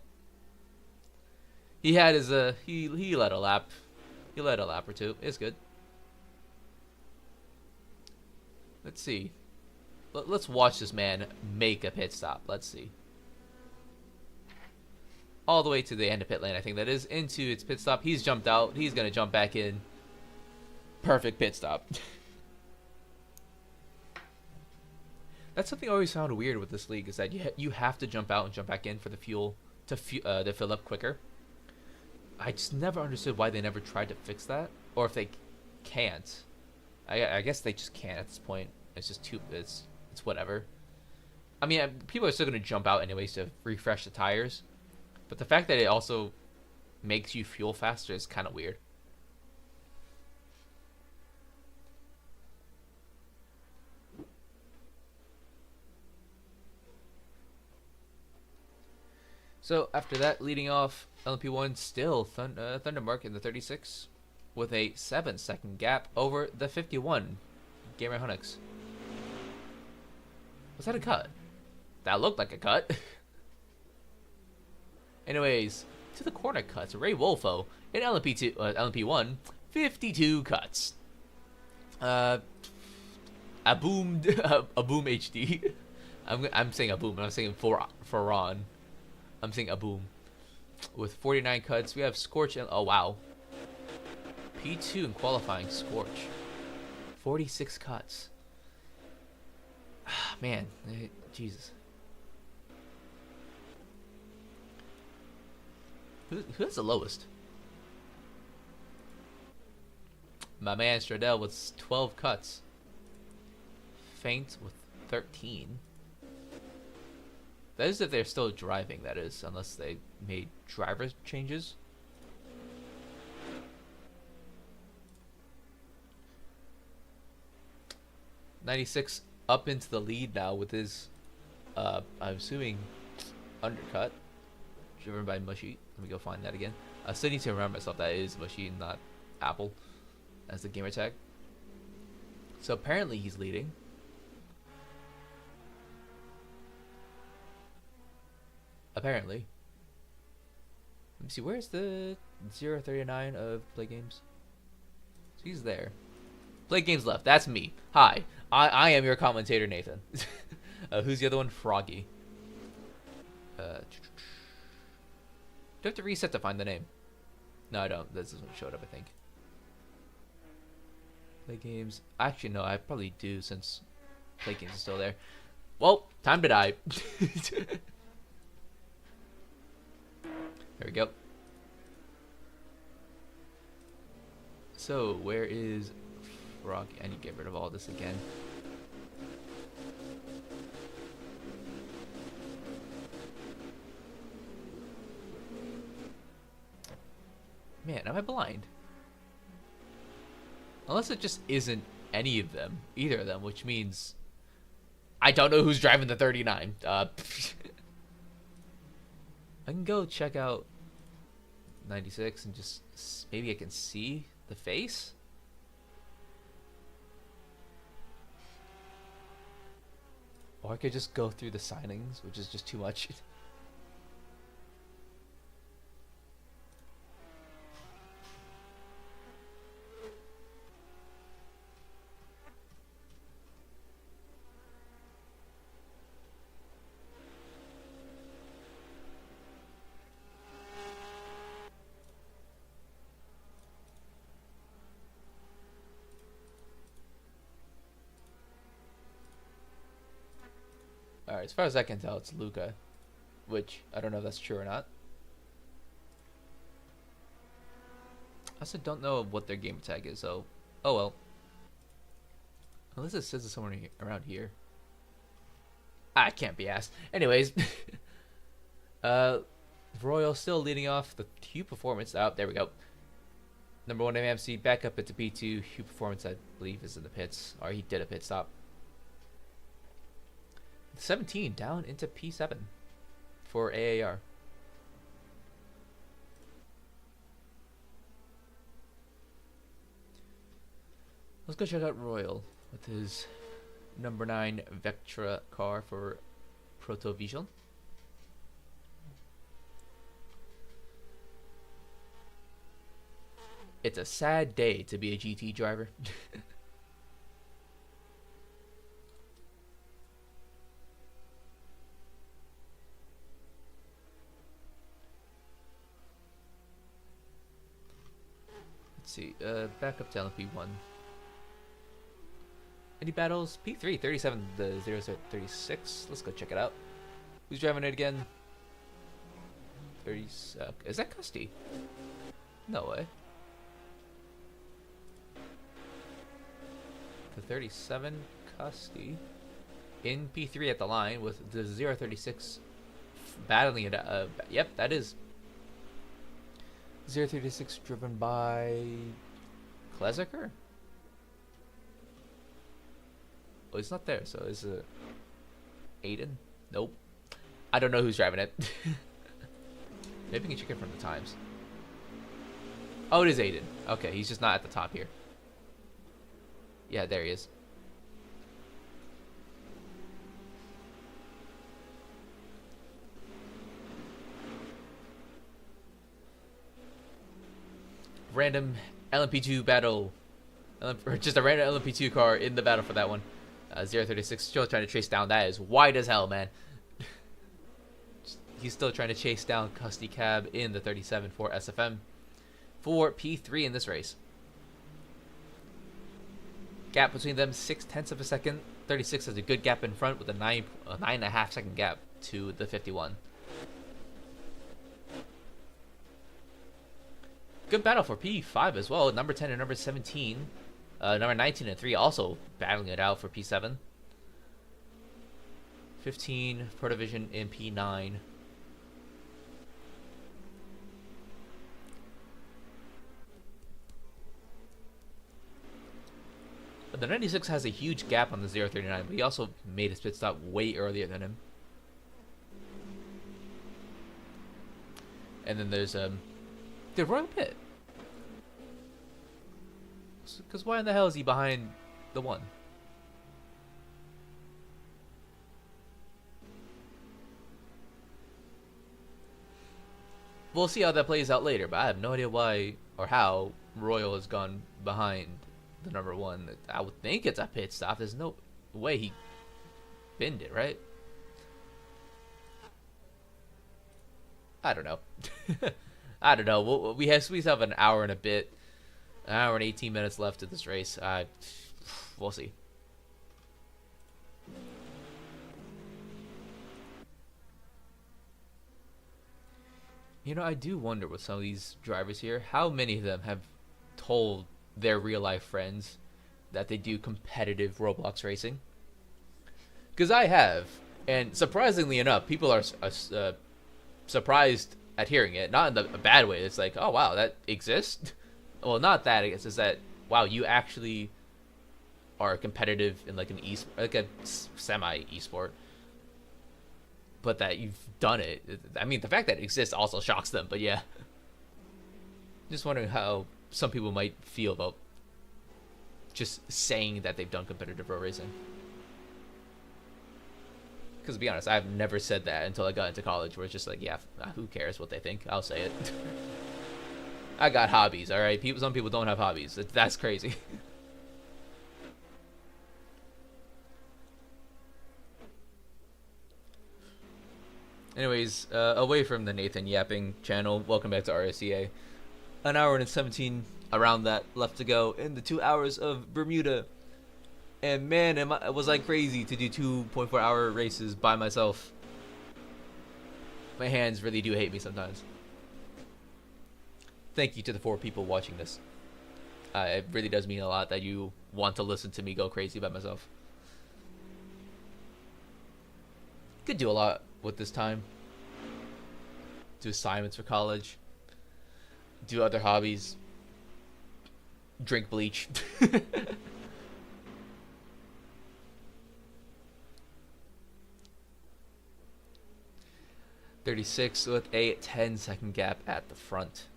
A: He had his he led a lap. He led a lap or two. It's good. Let's see. Let's watch this man make a pit stop. Let's see. All the way to the end of pit lane, I think that is, into its pit stop. He's jumped out. He's going to jump back in. Perfect pit stop. That's something I always found weird with this league, is that you have to jump out and jump back in for the fuel to fill up quicker. I just never understood why they never tried to fix that, or if they can't. I guess they just can't at this point. It's just it's whatever. I mean, people are still gonna jump out anyways to refresh the tires, but the fact that it also makes you fuel faster is kind of weird. So after that, leading off, LMP1 still Thundermark in the 36 with a 7-second gap over the 51, Gamer Hunnix. Was that a cut? That looked like a cut. Anyways, to the corner cuts, Ray Wolfo in LMP1, 52 cuts. A boom, a boom HD. I'm saying a boom, and I'm saying for Ron. I'm saying a boom. With 49 cuts, we have Scorch and oh wow. P2 in qualifying, Scorch. 46 cuts. Man, Jesus. Who has the lowest? My man Stradell with 12 cuts. Faint with 13. That is if they're still driving, that is, unless they made driver changes. .96 up into the lead now with his, I'm assuming, undercut, driven by Mushy. Let me go find that again. I still need to remember myself that is Mushy and not Apple as the gamer tag. So apparently he's leading. Apparently. Let me see, where's the 039 of Play Games? So he's there. Play Games left, that's me. Hi, I am your commentator, Nathan. Who's the other one? Froggy. Do I have to reset to find the name? No, I don't. This is what showed up, I think. Play Games. Actually, no, I probably do since Play Games is still there. Well, time to die. There we go. So, where is Frog? I need to get rid of all this again. Man, am I blind? Unless it just isn't any of them, either of them, which means I don't know who's driving the 39. I can go check out 96 and just maybe I can see the face. Or I could just go through the signings, which is just too much. Alright, as far as I can tell, it's Luca. Which, I don't know if that's true or not. I also don't know what their game tag is, so... Oh well. Unless it says it's somewhere around here. I can't be asked. Anyways. Royal still leading off the Hue Performance. Oh, there we go. Number 1 MMC back up into P2. Hue Performance, I believe, is in the pits. Or he did a pit stop. 17 down into P7 for AAR. Let's go check out Royal with his number 9 Vectra car for Protovision. It's a sad day to be a GT driver. Let's see, back up to LMP1. Any battles? P3, 37 to 036. Let's go check it out. Who's driving it again? 30. Is that Custy? No way. The 37 Custy in P3 at the line with the 036 battling it. Yep, that is 036 driven by Kleziker? Oh, he's not there, so is it Aiden? Nope. I don't know who's driving it. Maybe we can check it from the times. Oh, it is Aiden. Okay, he's just not at the top here. Yeah, there he is. Random LMP2 battle. Or just a random LMP2 car in the battle for that one. 036 still trying to chase down. That is wide as hell, man. He's still trying to chase down Custody Cab in the 37 for SFM for P3 in this race. Gap between them 0.6 of a second. 36 has a good gap in front with a 9.5 second gap to the 51. Good battle for P5 as well. Number 10 and number 17. Number 19 and 3 also battling it out for P7. 15 Pro Division in P9. But the 96 has a huge gap on the 039, but he also made his pit stop way earlier than him. And then there's the Royal Pit. Because why in the hell is he behind the one? We'll see how that plays out later, but I have no idea why or how Royal has gone behind the number one. I would think it's a pit stop. There's no way he binned it, right? I don't know. I don't know. We have an hour and a bit, an hour and 18 minutes left of this race. We'll see. You know, I do wonder with some of these drivers here, how many of them have told their real life friends that they do competitive Roblox racing? Because I have, and surprisingly enough, people are surprised at hearing it. Not in a bad way. It's like, oh wow, that exists. Well, not that. I guess it's that, wow, you actually are competitive in like a semi esport, but that you've done it. I mean, the fact that it exists also shocks them. But yeah, just wondering how some people might feel about just saying that they've done competitive road racing. Because to be honest, I've never said that until I got into college, where it's just like, yeah, who cares what they think? I'll say it. I got hobbies, all right? Some people don't have hobbies. That's crazy. Anyways, away from the Nathan yapping channel, welcome back to RSCA. An hour and 17 around that left to go in the 2 hours of Bermuda. And man, was I crazy to do 2.4 hour races by myself. My hands really do hate me sometimes. Thank you to the 4 people watching this. It really does mean a lot that you want to listen to me go crazy by myself. Could do a lot with this time. Do assignments for college. Do other hobbies. Drink bleach. 36 with a 10-second gap at the front.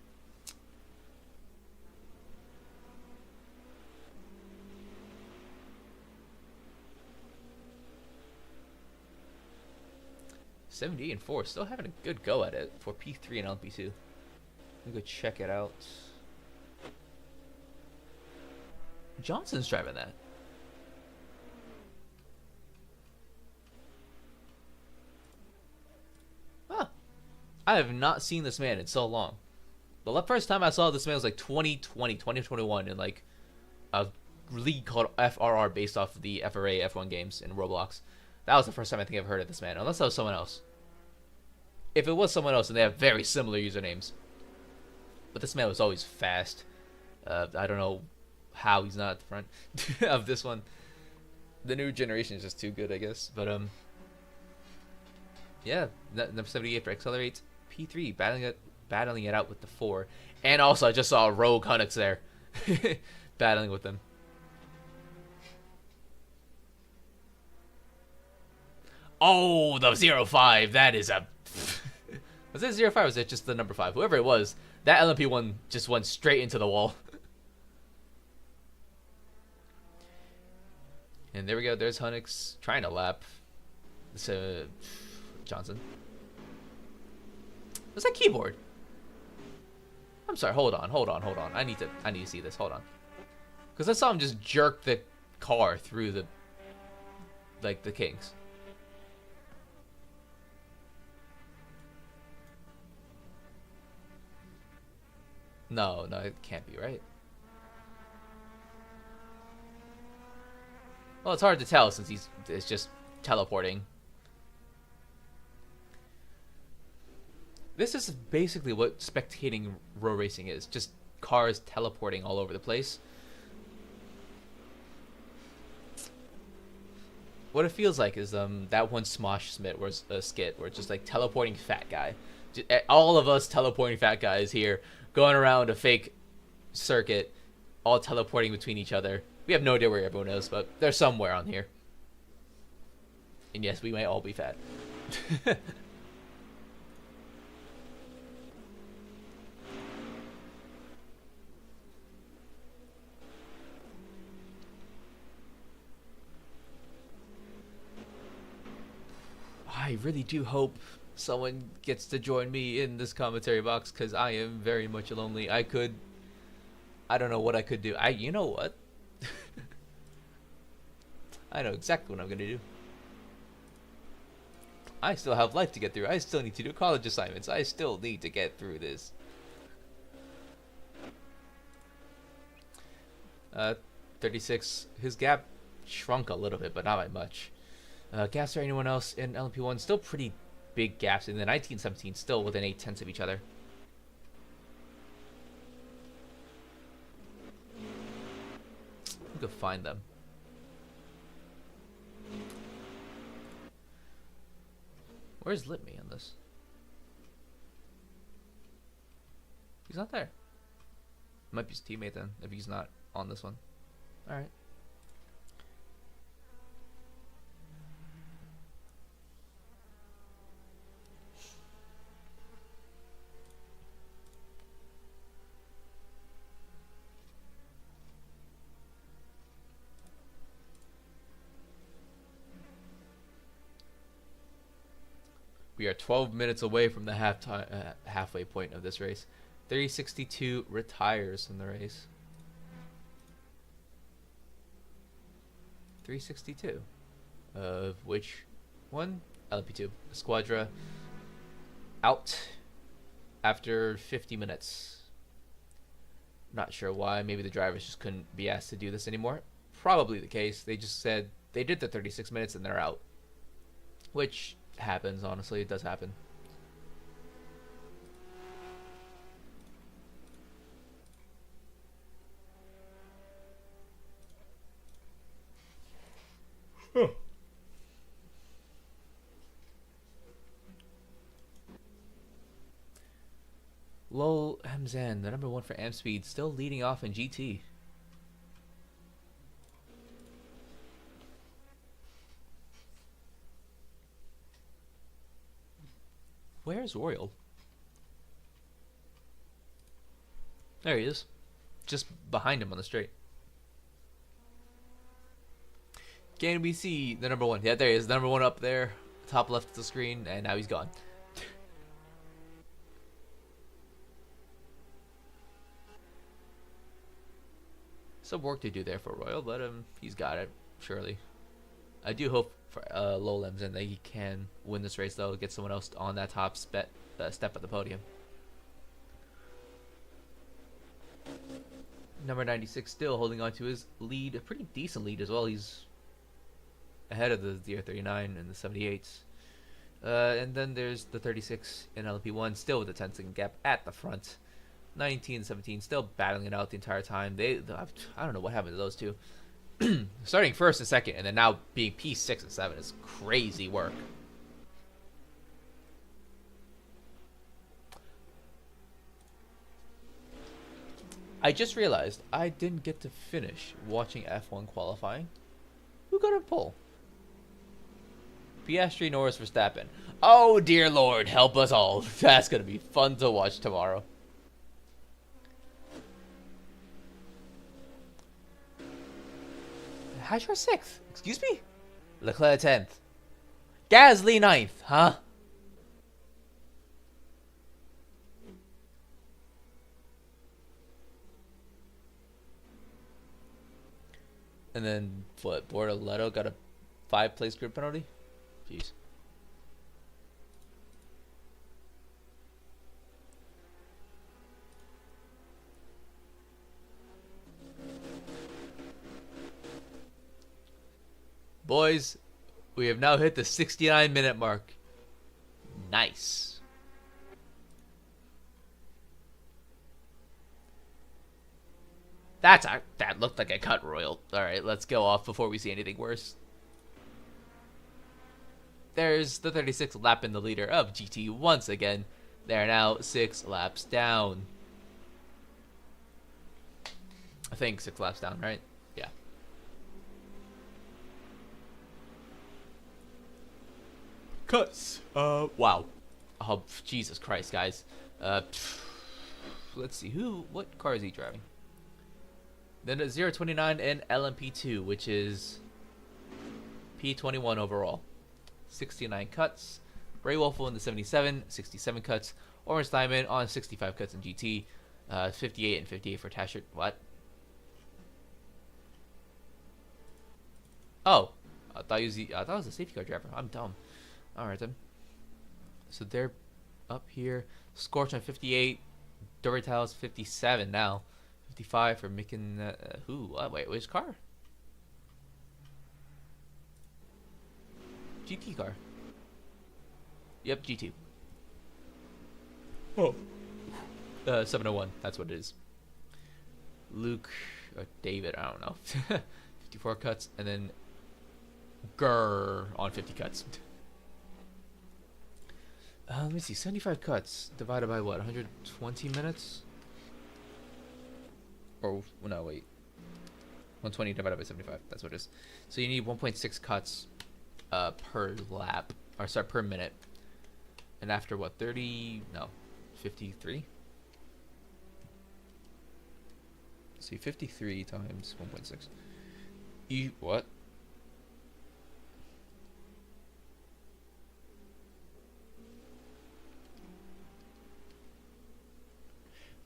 A: $70 and 4, still having a good go at it for P3 and LP2. Let me go check it out. Johnson's driving that. Huh. I have not seen this man in so long. The first time I saw this man was like 2021 in like a league called FRR based off of the FRA F1 games in Roblox. That was the first time I think I've heard of this man, unless that was someone else. If it was someone else, then they have very similar usernames. But this man was always fast. I don't know how he's not at the front of this one. The new generation is just too good, I guess. But yeah, number 78 for Accelerate. P3 battling it out with the 4. And also, I just saw Rogue Hunnix there battling with them. Oh, the 05. That is a... Was it 05 or was it just the number 5? Whoever it was, that LMP one just went straight into the wall. And there we go. There's Hunnix trying to lap. Johnson. What's that keyboard? I'm sorry. Hold on. I need to see this. Hold on. Because I saw him just jerk the car through the like the kings. No, no, it can't be, right? Well, it's hard to tell since it's just teleporting. This is basically what spectating road racing is. Just cars teleporting all over the place. What it feels like is that one Smosh Smith was a skit where it's just like teleporting fat guy. All of us teleporting fat guys here going around a fake circuit, all teleporting between each other. We have no idea where everyone is, but they're somewhere on here. And yes, we might all be fat. I really do hope someone gets to join me in this commentary box, because I am very much lonely. I don't know what I could do. You know what? I know exactly what I'm gonna do. I still have life to get through. I still need to do college assignments. I still need to get through this. 36. His gap shrunk a little bit, but not by much. Gaps for anyone else in LMP1, still pretty big gaps. In the 1917, still within 8/10 of each other. We could find them. Where's Litme on this? He's not there. Might be his teammate then, if he's not on this one. Alright. We are 12 minutes away from the halfway point of this race. 362 retires from the race. 362. Of which one? LP2. Squadra out after 50 minutes. Not sure why. Maybe the drivers just couldn't be asked to do this anymore. Probably the case. They just said they did the 36 minutes and they're out. Which happens, honestly. It does happen. Huh. Lol Hamzan, the number 1 for amp speed, still leading off in GT. Where's Royal? There he is. Just behind him on the straight. Can we see the number 1? Yeah, there he is. The number 1 up there. Top left of the screen. And now he's gone. Some work to do there for Royal, but he's got it, surely. I do hope for Lowlems and that he can win this race, though, get someone else on that top step at the podium. Number 96 still holding on to his lead, a pretty decent lead as well. He's ahead of the DR39 and the 78s. And then there's the 36 in LP1, still with a 10-second gap at the front. 19 and 17 still battling it out the entire time. I don't know what happened to those two. Starting first and second, and then now being P6 and 7 is crazy work. I just realized I didn't get to finish watching F1 qualifying. Who got a pole? Piastri, Norris, Verstappen. Oh dear Lord, help us all. That's gonna be fun to watch tomorrow. How's your 6th? Excuse me? Leclerc 10th. Gasly 9th, huh? And then, what, Bortoletto got a 5-place grid penalty? Jeez. Boys, we have now hit the 69-minute mark. Nice. That looked like a cut royal. Alright, let's go off before we see anything worse. There's the 36th lap in the leader of GT once again. They are now 6 laps down. I think 6 laps down, right? Yeah. Cuts. Wow. Oh, Jesus Christ, guys. Let's see. What car is he driving? Then a 029 in LMP2, which is P21 overall. 69 cuts. Ray Wolfel in the 77, 67 cuts. Orange Diamond on 65 cuts in GT. 58 and 58 for Tashert. What? Oh, I thought it was a safety car driver. I'm dumb. All right then. So they're up here. Scorch on 58. Doritalis 57 now. 55 for Micken. Who? Wait, which car? GT car. Yep, GT. Oh. 701. That's what it is. Luke or David, I don't know. 54 cuts, and then Grr on 50 cuts. Let me see. 75 cuts divided by what? 120 minutes? Or no, wait. 120 divided by 75. That's what it is. So you need 1.6 cuts per lap, or sorry, per minute. And after what? 30? No, 53. See, 53 times 1.6. What?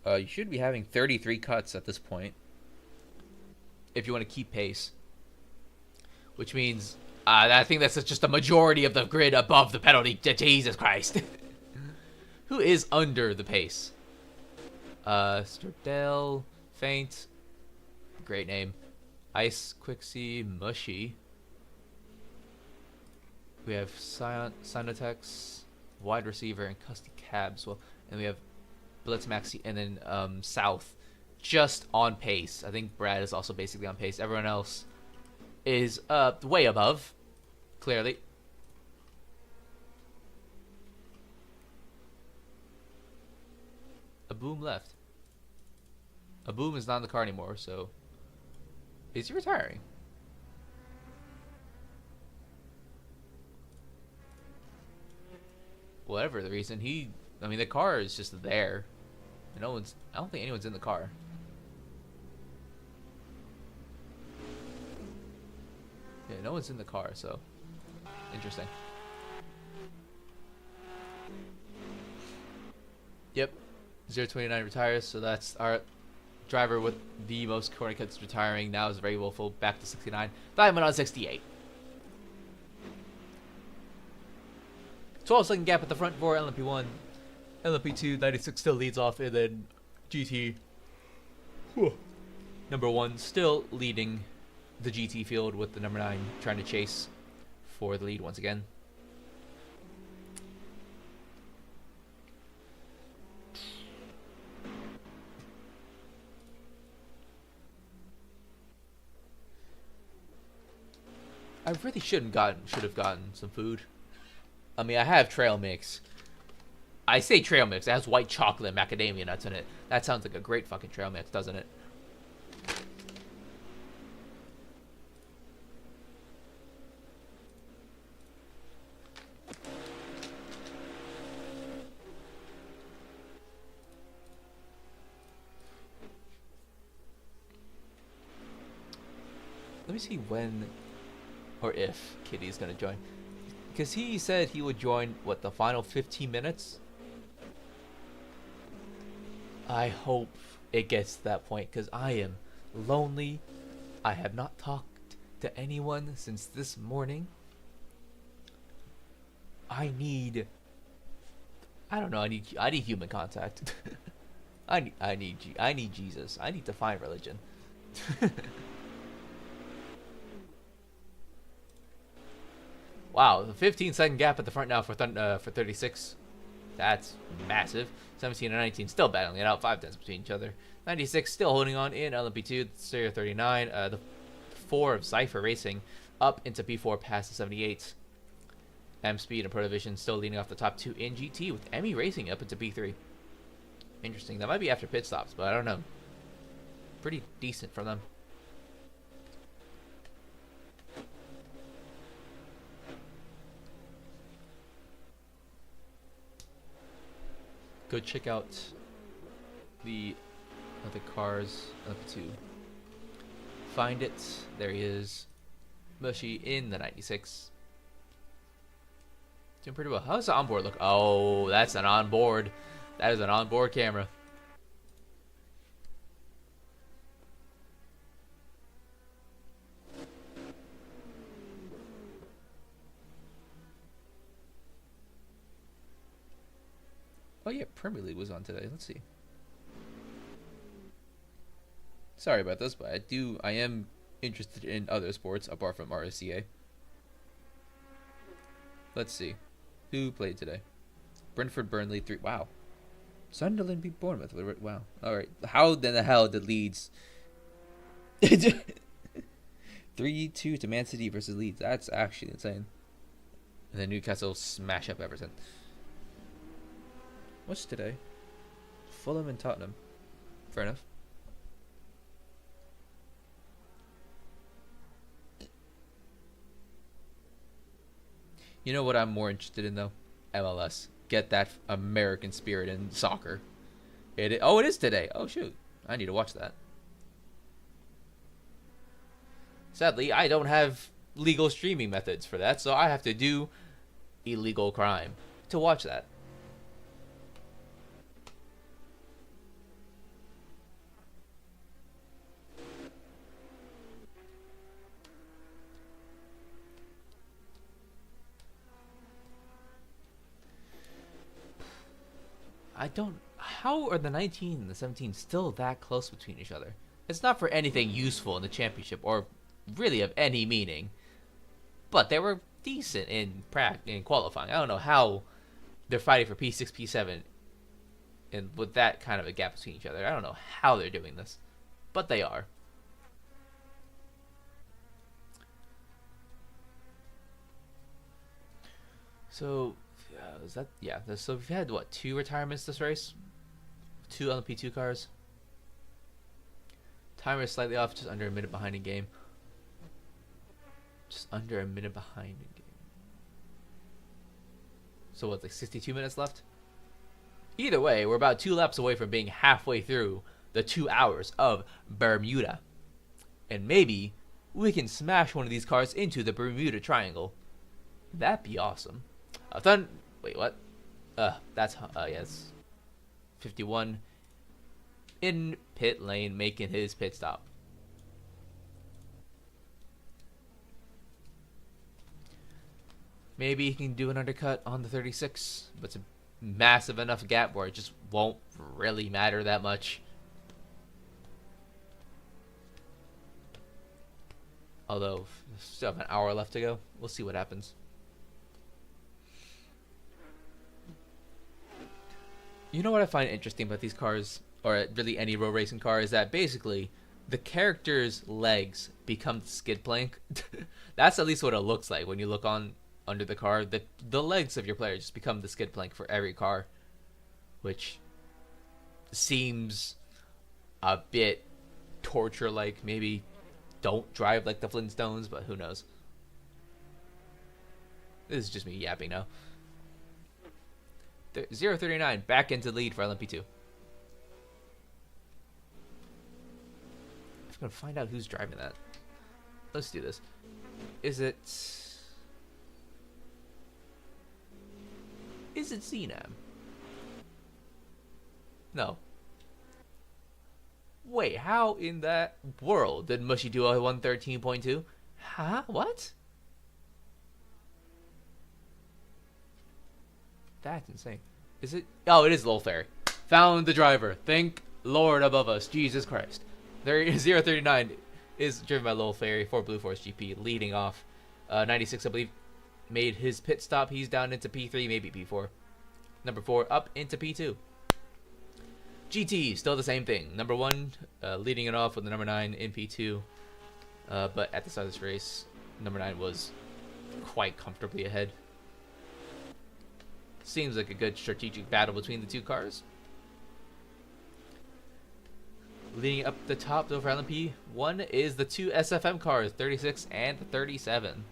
A: You should be having 33 cuts at this point if you want to keep pace, which means I think that's just a majority of the grid above the penalty. Jesus Christ. Who is under the pace? Sturdale, Faint, great name. Ice, Quixie, Mushy. We have Sinotex, wide receiver, and Custy Cabs. Well, and we have Blitz Maxi, and then South, just on pace. I think Brad is also basically on pace. Everyone else is way above, clearly. A Boom left. A Boom is not in the car anymore, so is he retiring? Whatever the reason, I mean, the car is just there. I don't think anyone's in the car. Yeah, no one's in the car, so interesting. Yep, 029 retires, so that's our driver with the most corner cuts retiring. Now is very willful, back to 69. Diamond on 68. 12-second gap at the front for LMP1. LMP2, 96 still leads off, and then GT, number 1, still leading the GT field with the number 9 trying to chase for the lead once again. I really should have gotten some food. I mean, I have trail mix. I say trail mix. It has white chocolate and macadamia nuts in it. That sounds like a great fucking trail mix, doesn't it? Let me see when or if Kitty's gonna join. Because he said he would join, what, the final 15 minutes? I hope it gets to that point, because I am lonely. I have not talked to anyone since this morning. I don't know. I need human contact. I need Jesus. I need to find religion. Wow, the 15-second gap at the front now for 36. That's massive. 17 and 19 still battling it out. 5 tenths between each other. 96 still holding on in LMP2. Stereo 39. The 4 of Cypher Racing up into P4 past the 78. M Speed and Protovision still leading off the top 2 in GT, with Emmy Racing up into P3. Interesting. That might be after pit stops, but I don't know. Pretty decent from them. Go check out the other cars up to find it. There he is. Mushy in the 96. Doing pretty well. How does the onboard look? Oh, that's an onboard. That is an onboard camera. Oh yeah, Premier League was on today. Let's see. Sorry about this, but I am interested in other sports apart from RSCA. Let's see. Who played today? Brentford, Burnley, 3. Wow. Sunderland beat Bournemouth. Wow. All right. How in the hell did Leeds 3-2 to Man City versus Leeds? That's actually insane. And then Newcastle smash up Everton. What's today? Fulham and Tottenham. Fair enough. You know what I'm more interested in though? MLS. Get that American spirit in soccer. It is today. Oh shoot. I need to watch that. Sadly, I don't have legal streaming methods for that, so I have to do illegal crime to watch that. How are the 19 and the 17 still that close between each other? It's not for anything useful in the championship or really of any meaning, but they were decent in qualifying. I don't know how they're fighting for P6, P7, and with that kind of a gap between each other. I don't know how they're doing this, but they are. So, is that, yeah, so we've had, what, 2 retirements this race? 2 on the P2 cars. Timer is slightly off, just under a minute behind in game. Just under a minute behind in game. So what, like 62 minutes left? Either way, we're about 2 laps away from being halfway through the 2 hours of Bermuda. And maybe we can smash one of these cars into the Bermuda Triangle. That'd be awesome. Wait, what? Yes. 51 in pit lane, making his pit stop. Maybe he can do an undercut on the 36, but it's a massive enough gap where it just won't really matter that much. Although, still have an hour left to go. We'll see what happens. You know what I find interesting about these cars, or really any road racing car, is that basically the character's legs become the skid plank. That's at least what it looks like when you look under the car. The legs of your player just become the skid plank for every car, which seems a bit torture-like. Maybe don't drive like the Flintstones, but who knows. This is just me yapping now. 039 back into the lead for LMP2. I'm gonna find out who's driving that. Let's do this. Is it CNAM? No. Wait, how in that world did Mushy do a 113.2? Huh? What? That's insane. Is it? Oh, it is Lowell Ferry. Found the driver. Thank Lord above us. Jesus Christ. 039 is driven by Lowell Ferry for Blue Force GP, leading off. 96, I believe, made his pit stop. He's down into P3, maybe P4. Number 4 up into P2. GT, still the same thing. Number 1, leading it off with the number 9 in P2. But at the start of this race, number 9 was quite comfortably ahead. Seems like a good strategic battle between the two cars. Leading up the top though for LMP1 is the two SFM cars, 36 and 37.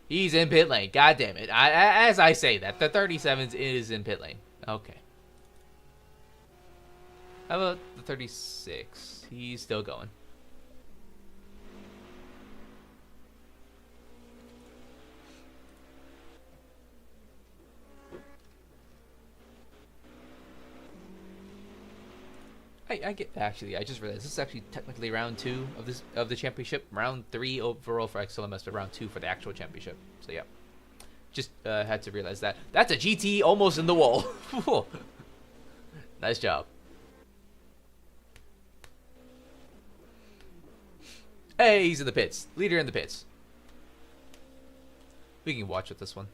A: He's in pit lane. God damn it. As I say that, the 37 is in pit lane. Okay. How about the 36? He's still going. I get, actually, I just realized this is actually technically round 2 of the championship. Round 3 overall for XLMS, but round 2 for the actual championship. So yeah, just had to realize that. That's a GT almost in the wall. Nice job. Hey, he's in the pits. Leader in the pits. We can watch with this one.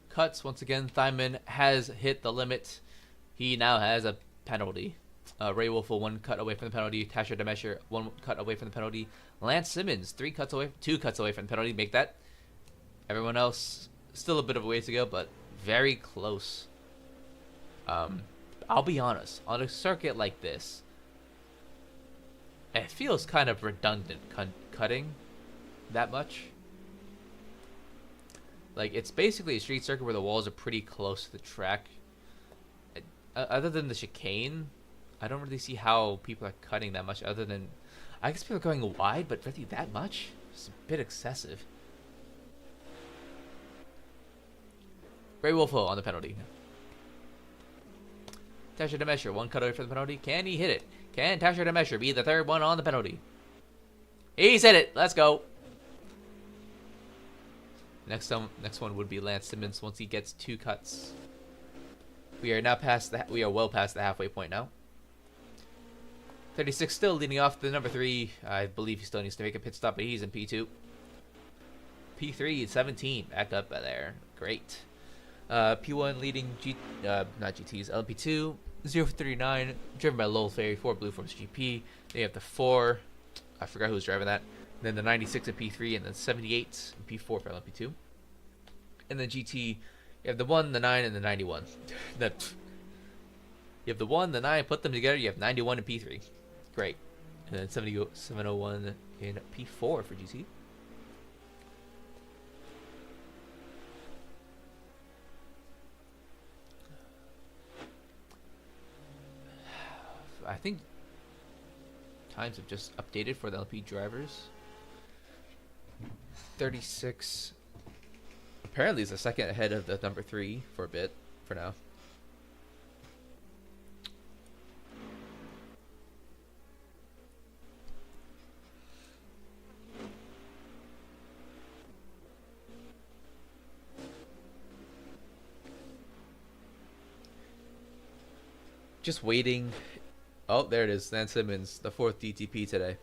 A: Cuts once again. Thyman has hit the limit. He now has a penalty. Ray Wolfel 1 cut away from the penalty. Tasha Demesher 1 cut away from the penalty. Lance Simmons 2 cuts away from the penalty. Make that. Everyone else still a bit of a ways to go, but very close. I'll be honest, on a circuit like this, it feels kind of redundant cutting that much. Like, it's basically a street circuit where the walls are pretty close to the track. Other than the chicane, I don't really see how people are cutting that much, other than, I guess people are going wide, but really that much? It's a bit excessive. Ray Wolfo on the penalty. Tasha Demesher 1 cut away from the penalty. Can he hit it? Can Tasha Demesher be the third one on the penalty? He's hit it. Let's go. Next one would be Lance Simmons once he gets 2 cuts. We are well past the halfway point now. 36 still leading off the number 3. I believe he still needs to make a pit stop, but he's in P2. P3 17 back up there. Great. P1 leading not GTs. LP2 039 driven by Lowell Ferry for Blue Force GP. They have the 4. I forgot who was driving that. Then the 96 in P3, and then 78 in P4 for LP2. And then GT, you have the 1, the 9, and the 91. You have the 1, the 9, put them together, you have 91 in P3. Great. And then 701 in P4 for GT. I think times have just updated for the LP drivers. 36 apparently is a second ahead of the number 3 for a bit, for now. Just waiting. Oh, there it is. Lance Simmons, the 4th DTP today.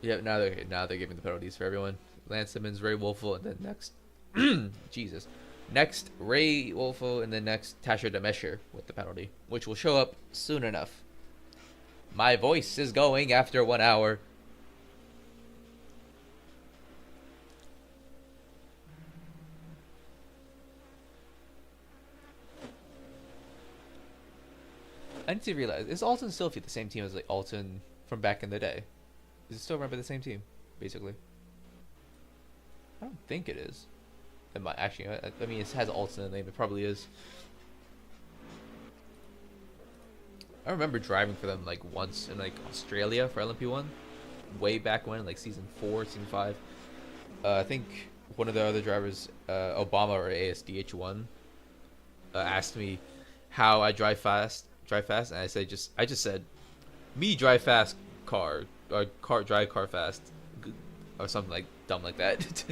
A: Yep, now they're giving the penalties for everyone. Lance Simmons, Ray Wolfel, and then next, Jesus, next Ray Wolfel, and then next Tasha Demesher with the penalty, which will show up soon enough. My voice is going after 1 hour. I need to realize, is Alton still the same team as like Alton from back in the day? Is it still run by the same team, basically? I don't think it is. It might actually. I mean, it has Alton in the name. It probably is. I remember driving for them like once in like Australia for LMP1, way back when, like season 4, season 5. I think one of the other drivers, Obama or ASDH1, asked me how I drive fast, and I just said, me drive fast car, or drive car fast, or something like dumb like that.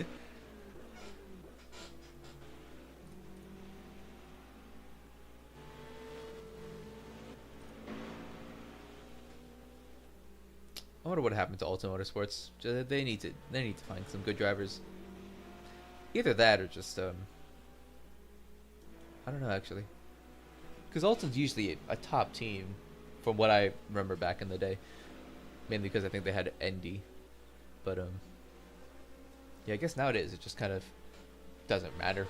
A: I wonder what happened to Alton Motorsports. They need to find some good drivers. Either that or just I don't know actually. Because Alton's usually a top team, from what I remember back in the day. Mainly because I think they had Endy, but yeah, I guess nowadays it just kind of doesn't matter.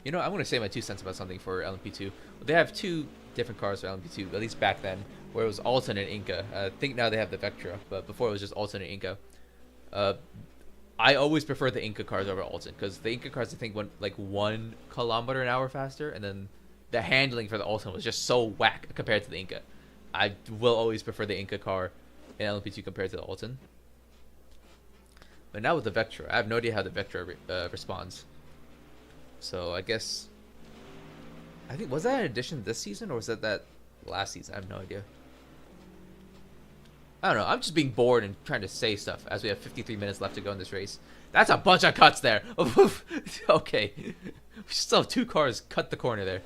A: You know, I want to say my 2 cents about something for LMP2. They have 2 different cars for LMP2, at least back then, where it was Alton and Inca. I think now they have the Vectra, but before it was just Alton and Inca. I always prefer the Inca cars over Alton, because the Inca cars, I think, went like 1 kilometer an hour faster, and then the handling for the Alton was just so whack compared to the Inca. I will always prefer the Inca car in LMP2 compared to the Alton. But now with the Vectra, I have no idea how the Vectra responds. So I guess, I think, was that an addition this season or was that last season? I have no idea. I don't know. I'm just being bored and trying to say stuff as we have 53 minutes left to go in this race. That's a bunch of cuts there. Okay. We still have 2 cars cut the corner there.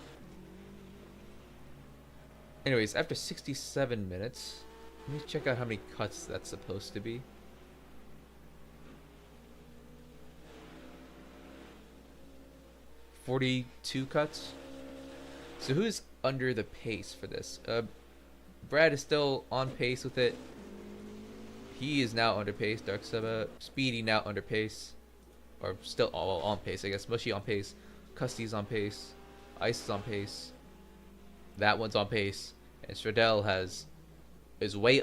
A: Anyways, after 67 minutes, let me check out how many cuts that's supposed to be. $42 cuts. So who's under the pace for this? Brad is still on pace with it. He is now under pace. Dark Seba, Speedy now under pace, or still all on pace, I guess. Mushy on pace. Custy's on pace. Ice is on pace. That one's on pace, and Stradell is way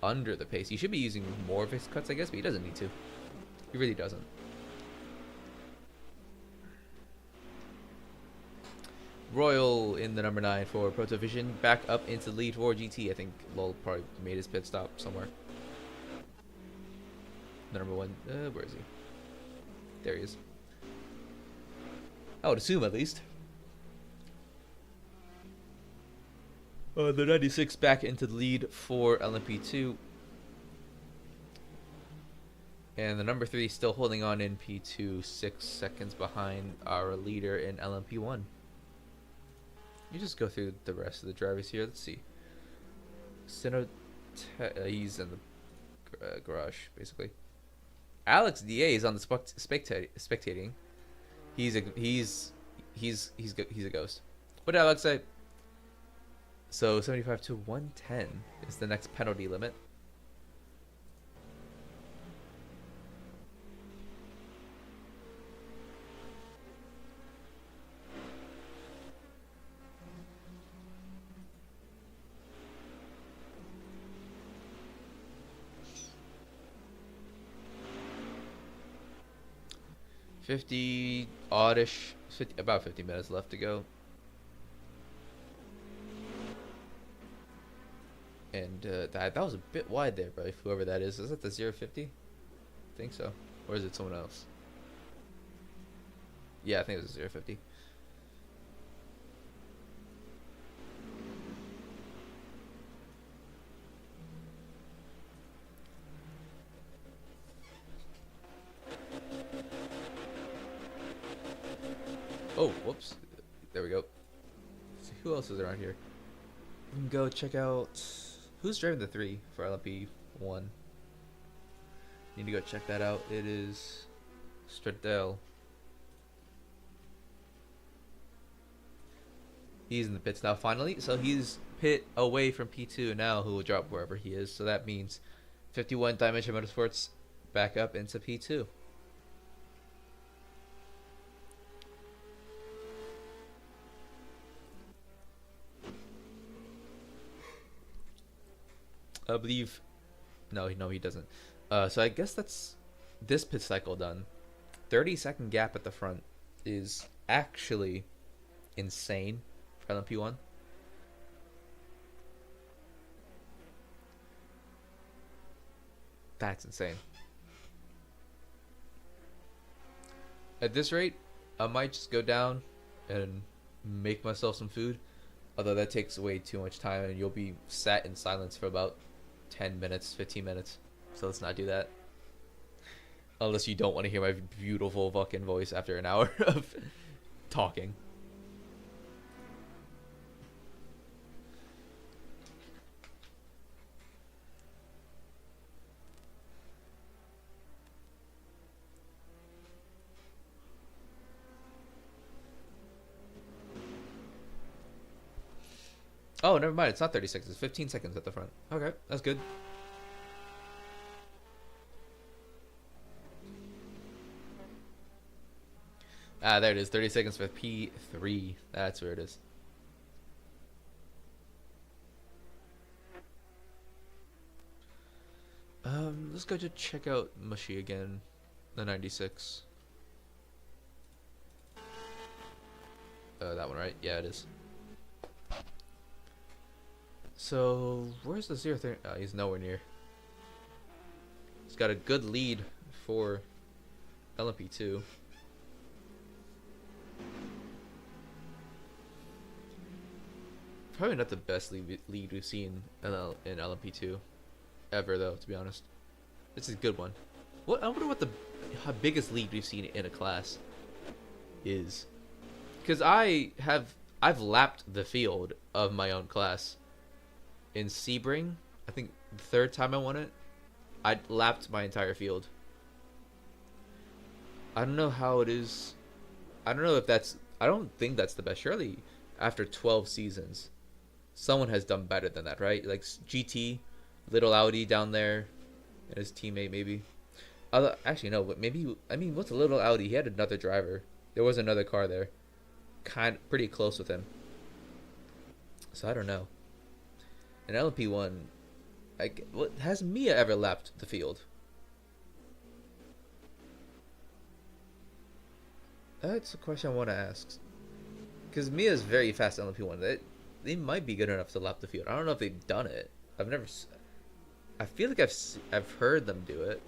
A: under the pace. He should be using more of his cuts, I guess, but he doesn't need to. He really doesn't. Royal in the number 9 for Protovision, back up into the lead for GT. I think Lowell probably made his pit stop somewhere. The number 1, where is he? There he is. I would assume, at least. The 96 back into the lead for LMP2. And the number 3 still holding on in P2, 6 seconds behind our leader in LMP1. You just go through the rest of the drivers here. Let's see. Sino, he's in the garage, basically. Alex Da is on the spectating. He's a ghost. What did Alex say? So 75 to 110 is the next penalty limit. Oddish, about 50 minutes left to go. And that was a bit wide there, but whoever that is that the 050? I think so. Or is it someone else? Yeah, I think it was a 050. Oh, whoops. There we go. Let's see, who else is around here? We can go check out who's driving the 3 for LMP1. Need to go check that out. It is Stradell. He's in the pits now finally. So he's pit away from P2 now, who will drop wherever he is. So that means 51 Dimension Motorsports back up into P2. I believe. No, he doesn't. So I guess that's this pit cycle done. 30-second gap at the front is actually insane for LMP1. That's insane. At this rate, I might just go down and make myself some food. Although that takes way too much time and you'll be sat in silence for about 10 minutes, 15 minutes. So let's not do that. Unless you don't want to hear my beautiful fucking voice after an hour of talking. Oh, never mind. It's not 30 seconds. It's 15 seconds at the front. Okay, that's good. Ah, there it is. 30 seconds for P3. That's where it is. Let's go to check out Mushy again. The 96. That one, right? Yeah, it is. So, where's the 0-30? Oh, he's nowhere near. He's got a good lead for LMP2. Probably not the best lead we've seen in LMP2 ever, though, to be honest. This is a good one. I wonder what the biggest lead we've seen in a class is. Because I've lapped the field of my own class. In Sebring, I think the third time I won it, I lapped my entire field. I don't know how it is. I don't know if that's. I don't think that's the best. Surely, after 12 seasons, someone has done better than that, right? Like GT, Little Audi down there, and his teammate maybe. Actually, no. But maybe. I mean, what's a Little Audi? He had another driver. There was another car there, pretty close with him. So I don't know. In LMP1, has Mia ever lapped the field? That's a question I want to ask. Because Mia is very fast in LMP1. They might be good enough to lap the field. I don't know if they've done it. I feel like I've heard them do it.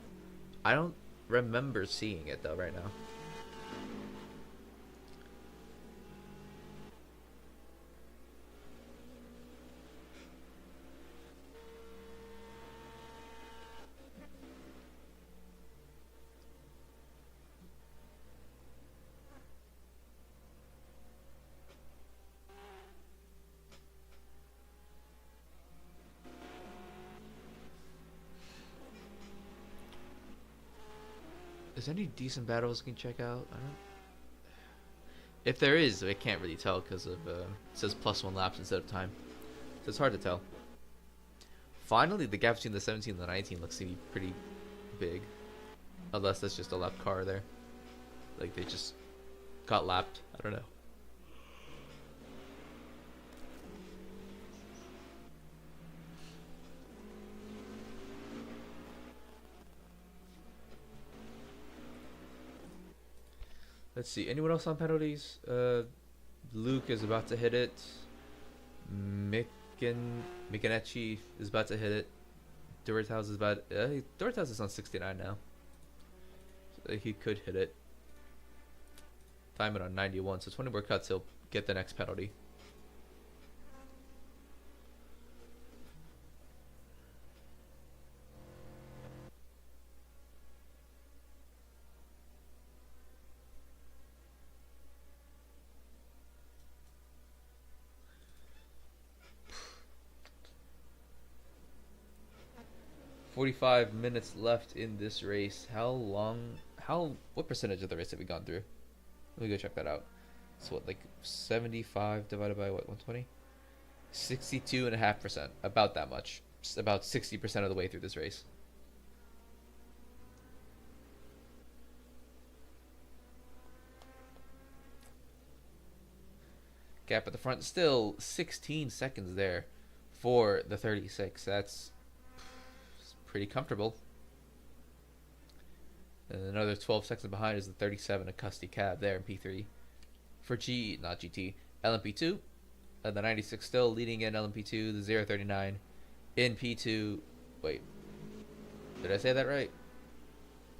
A: I don't remember seeing it though right now. Is there any decent battles we can check out? I don't. If there is, I can't really tell because of it says +1 laps instead of time, so it's hard to tell. Finally, the gap between the 17 and the 19 looks to be pretty big, unless that's just a lap car there. Like they just got lapped. I don't know. Let's see. Anyone else on penalties? Luke is about to hit it. Mikanechi is about to hit it. Durithouse is about. Durithouse is on 69 now. So he could hit it. Time it on 91. So 20 more cuts, he'll get the next penalty. "45 minutes left in this race. What percentage of the race have we gone through? Let me go check that out. So what, like 75 divided by what, 120? 62.5%. About that much. About 60% of the way through this race. Gap at the front, still 16 seconds there for the 36. That's
B: pretty comfortable. And another 12 seconds behind is the 37, a custody cab there in P3. For not GT, LMP2. The 96 still leading in LMP2, the 039 in P2. Wait, did I say that right?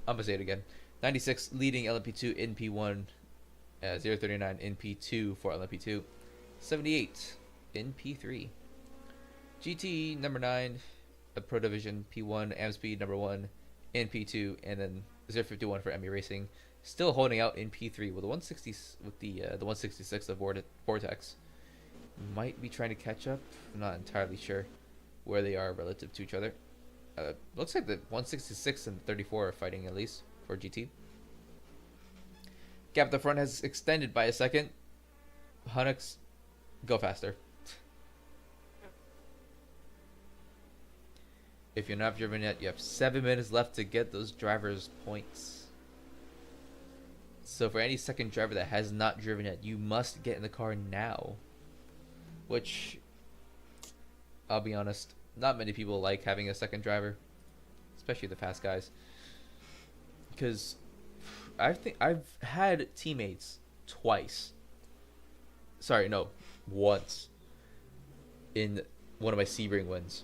B: I'm gonna say it again. 96 leading LMP2 in P1, 039 in P2 for LMP2, 78 in P3. GT number 9, Pro Division P1, Amspeed number 1 in P2, and then 051 for Emmy Racing, still holding out in P3 with the 160 with the 166 of Vortex. Might be trying to catch up. I'm not entirely sure where they are relative to each other. Looks like the 166 and the 34 are fighting at least for GT. Gap at the front has extended by a second. Hunix, go faster. If you're not driven yet, you have 7 minutes left to get those drivers' points. So for any second driver that has not driven yet, you must get in the car now. Which, I'll be honest, not many people like having a second driver, especially the fast guys. Because I think I've had teammates twice. Sorry, no, once. In one of my Sebring wins.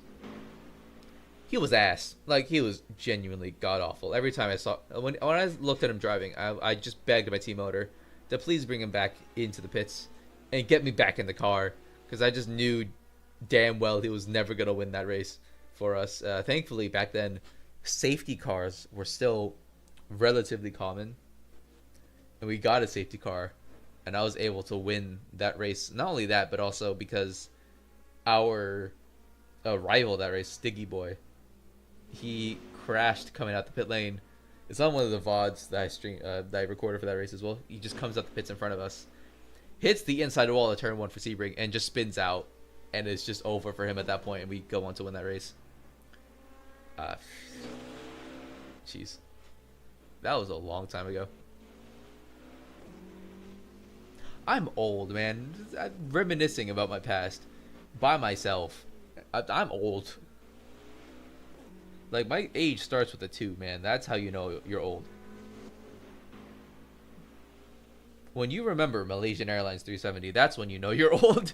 B: He was ass. Like, he was genuinely god-awful. Every time I saw... When I looked at him driving, I just begged my team owner to please bring him back into the pits and get me back in the car. Because I just knew damn well he was never going to win that race for us. Thankfully, back then, safety cars were still relatively common. And we got a safety car. And I was able to win that race. Not only that, but also because our rival that race, Stiggy Boy, he crashed coming out the pit lane. It's on one of the VODs that I recorded for that race as well. He just comes out the pits in front of us, hits the inside wall of turn 1 for Sebring, and just spins out. And it's just over for him at that point, and we go on to win that race. Jeez. That was a long time ago. I'm old, man. I'm reminiscing about my past by myself. I'm old. Like, my age starts with a 2, man. That's how you know you're old. When you remember Malaysian Airlines 370, that's when you know you're old.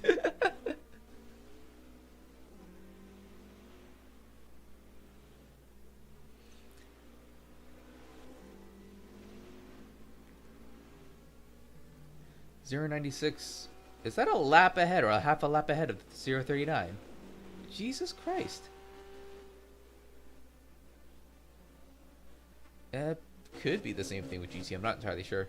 B: .096. Is that a lap ahead or a half a lap ahead of 039? Jesus Christ. Could be the same thing with GT. I'm not entirely sure.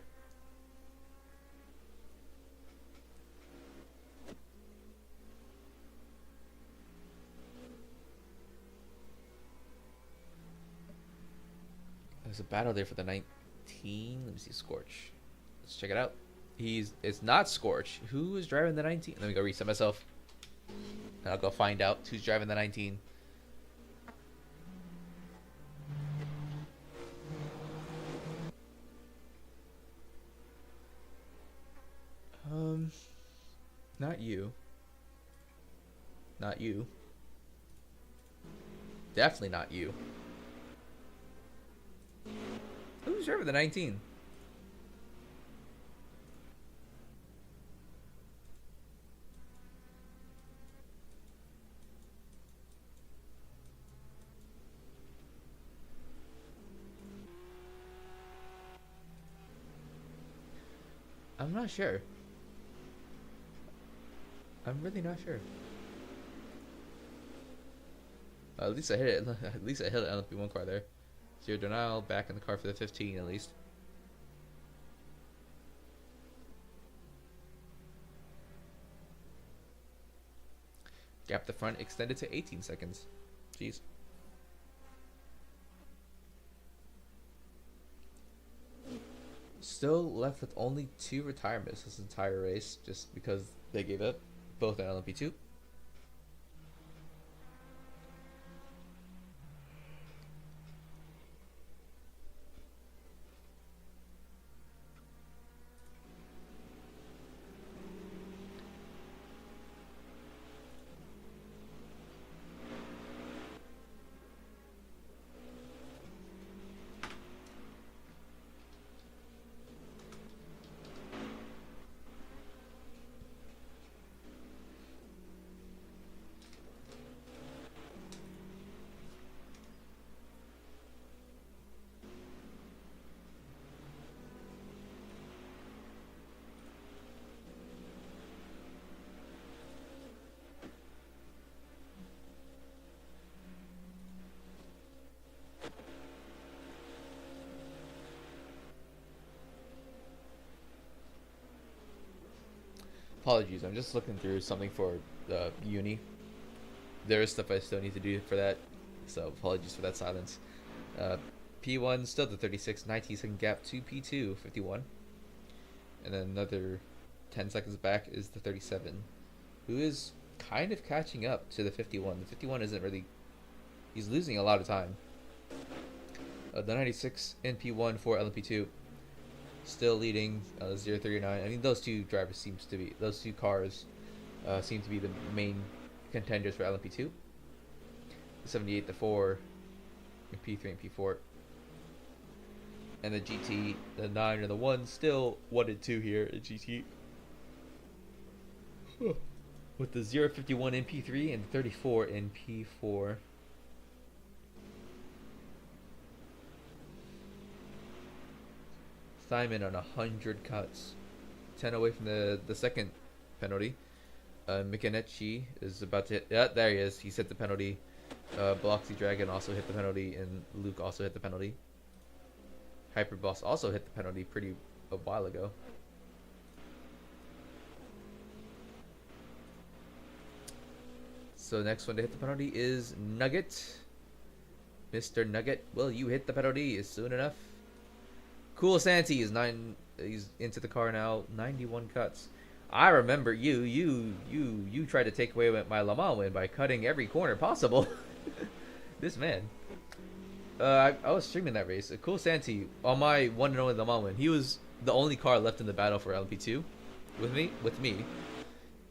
B: There's a battle there for the 19. Let me see. Scorch. Let's check it out. It's not Scorch. Who is driving the 19? Let me go reset myself. And I'll go find out who's driving the 19. Not you. Not you. Definitely not you. Who's driving the 19? I'm not sure. I'm really not sure. At least I hit it. At least I hit an LMP1 car there. Zero denial. Back in the car for the 15 at least. Gap the front extended to 18 seconds. Jeez. Still left with only 2 retirements this entire race, just because they gave up both at LMP2. apologies. I'm just looking through something for uni. There is stuff I still need to do for that, so apologies for that silence. P1 still the 36, 19-second gap to P2, 51. And then another 10 seconds back is the 37, who is kind of catching up to the 51. The 51 isn't really... He's losing a lot of time. The 96 in P1 for LMP2, still leading 039. I mean, those two drivers those two cars seem to be the main contenders for LMP2. The 78, the 4, and P3 and P4. And the GT, the 9 and the 1, still 1 and 2 here at GT. With the 051 in P3 and 34 in P4. Simon on 100 cuts. 10 away from the second penalty. Micanechi is about to hit. Yeah, there he is. He's hit the penalty. Bloxy Dragon also hit the penalty, and Luke also hit the penalty. Hyperboss also hit the penalty a while ago. So next one to hit the penalty is Nugget. Mr. Nugget, will you hit the penalty soon enough? Cool Santi is he's into the car now. 91 cuts. I remember you tried to take away my Le Mans win by cutting every corner possible. This man. I was streaming that race. Cool Santi on my 1-0 Le Mans win. He was the only car left in the battle for LP2 with me.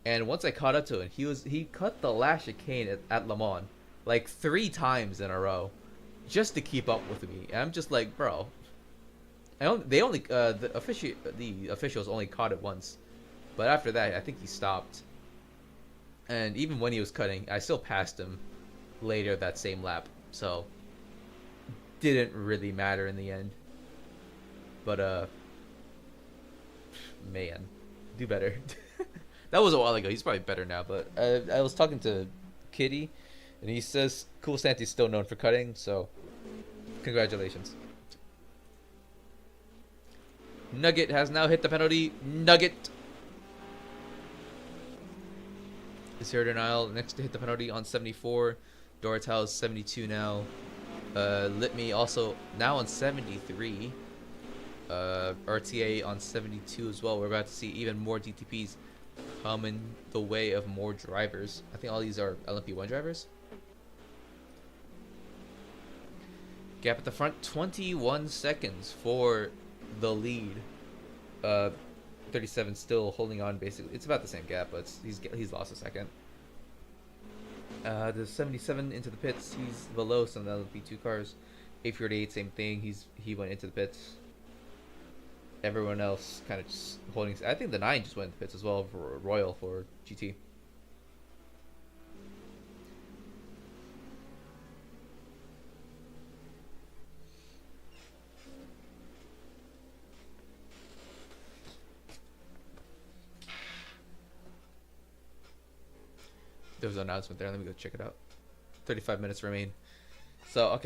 B: And once I caught up to him, he cut the last chicane at Le Mans like 3 times in a row just to keep up with me. And I'm just like, bro. The officials only caught it once, but after that, I think he stopped. And even when he was cutting, I still passed him later that same lap, so didn't really matter in the end. But man, do better. That was a while ago. He's probably better now. But I was talking to Kitty, and he says Cool Santi's still known for cutting, so congratulations. Nugget has now hit the penalty. Nugget is here denial. Next to hit the penalty on 74. Dorotel is 72 now. Litme also now on 73. RTA on 72 as well. We're about to see even more DTPs come in the way of more drivers. I think all these are LMP1 drivers. Gap at the front, 21 seconds for the lead. 37 still holding on basically. It's about the same gap, but he's lost a second. The 77 into the pits. He's the lowest on the LP2 cars. 848, same thing. He went into the pits. Everyone else kind of just holding. I think the 9 just went into the pits as well for Royal for GT. There was an announcement there. Let me go check it out. 35 minutes remain. So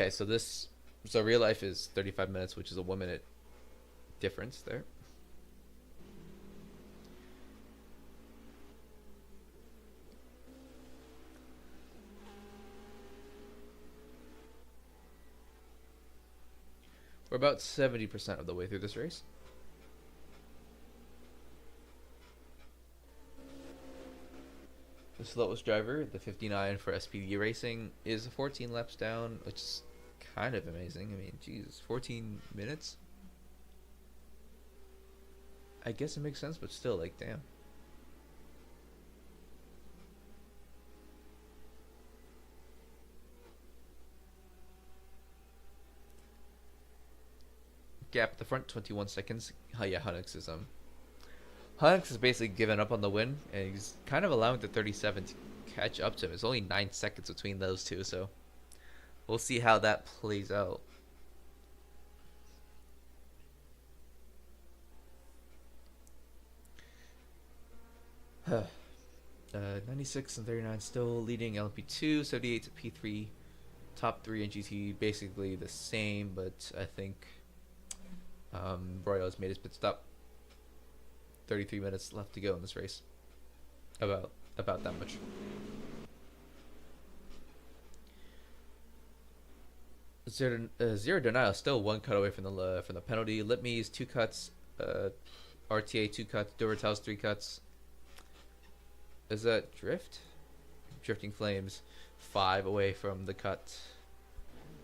B: real life is 35 minutes, which is a 1 minute difference there. We're about 70% of the way through this race. The slowest driver, the 59 for SPD Racing, is 14 laps down, which is kind of amazing. I mean, Jesus, 14 minutes? I guess it makes sense, but still, like, damn. Gap at the front, 21 seconds. Oh yeah, Hunix is basically given up on the win, and he's kind of allowing the 37 to catch up to him. It's only 9 seconds between those two, so we'll see how that plays out. uh, 96 and 39 still leading LP2, 78 to P3, top 3 in GT basically the same, but I think Royal has made his pit stop. 33 minutes left to go in this race. About that much. Zero denial, still one cut away from the penalty. Litme's 2 cuts, RTA 2 cuts, Duratel's 3 cuts. Is that drift? Drifting Flames 5 away from the cut.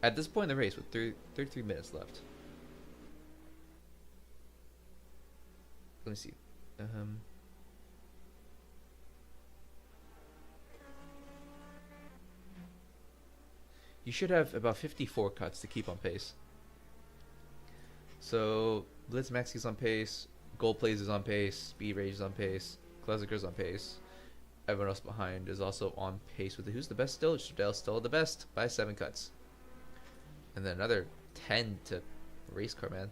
B: At this point in the race, with 33 minutes left. Let me see. You should have about 54 cuts to keep on pace. So Blitz Maxi's on pace, Gold Plays is on pace, Speed Rage is on pace, Kleziker's on pace. Everyone else behind is also on pace with it. Who's the best still? Stradel's still the best by 7 cuts. And then another 10 to race car, man.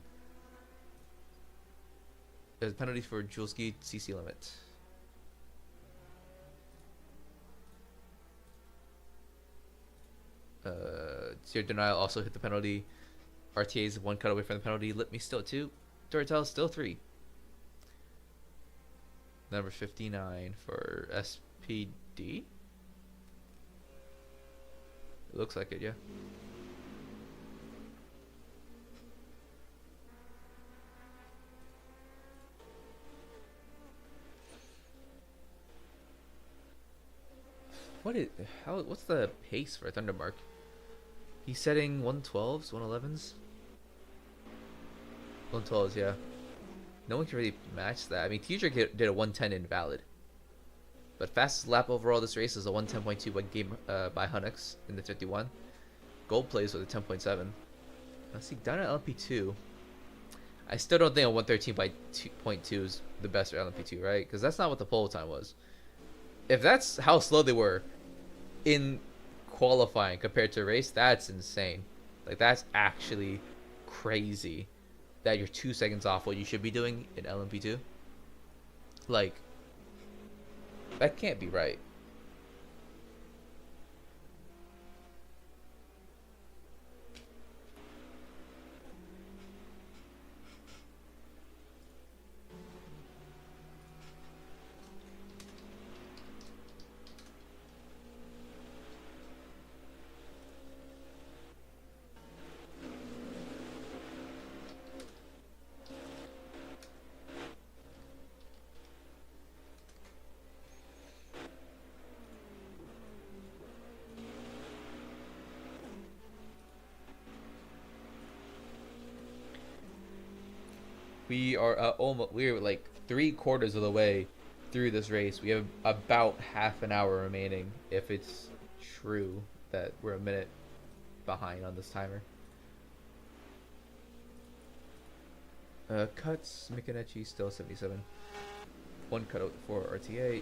B: There's a penalty for Julski CC limit. Zero denial also hit the penalty. RTA's 1 cut away from the penalty. Litme still 2. Duratel still 3. Number 59 for SPD. It looks like it, yeah. What's the pace for Thundermark? He's setting 112s, 111s? 112s, yeah. No one can really match that. I mean, Teacher did a 110 invalid. But fastest lap overall this race is a 110.2 by game by Hunix in the 51. Gold plays with a 10.7. Let's see, down at LMP2. I still don't think a 113.2 is the best for LMP2, right? Because that's not what the pole time was. If that's how slow they were in qualifying compared to race, that's insane. Like, that's actually crazy that you're 2 seconds off what you should be doing in LMP2. Like, that can't be right. We're like 3/4 of the way through this race. We have about half an hour remaining, if it's true that we're a minute behind on this timer. Cuts, Mikanechi still 77. 1 cutout for RTA.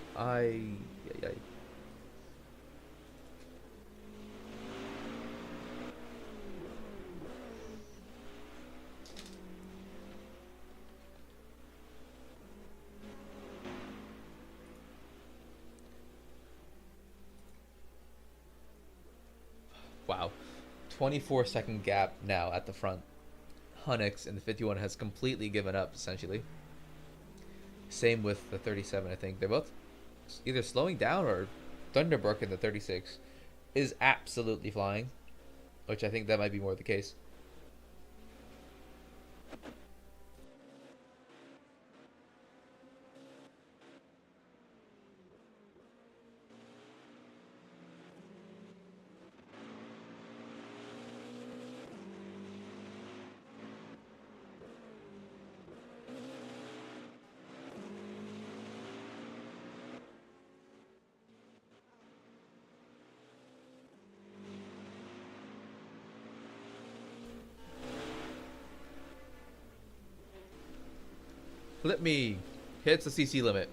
B: Wow. 24-second gap now at the front. Hunix in the 51 has completely given up, essentially. Same with the 37, I think. They're both either slowing down, or Thunderbrook in the 36 is absolutely flying, which I think that might be more the case. Litme hits the CC limit.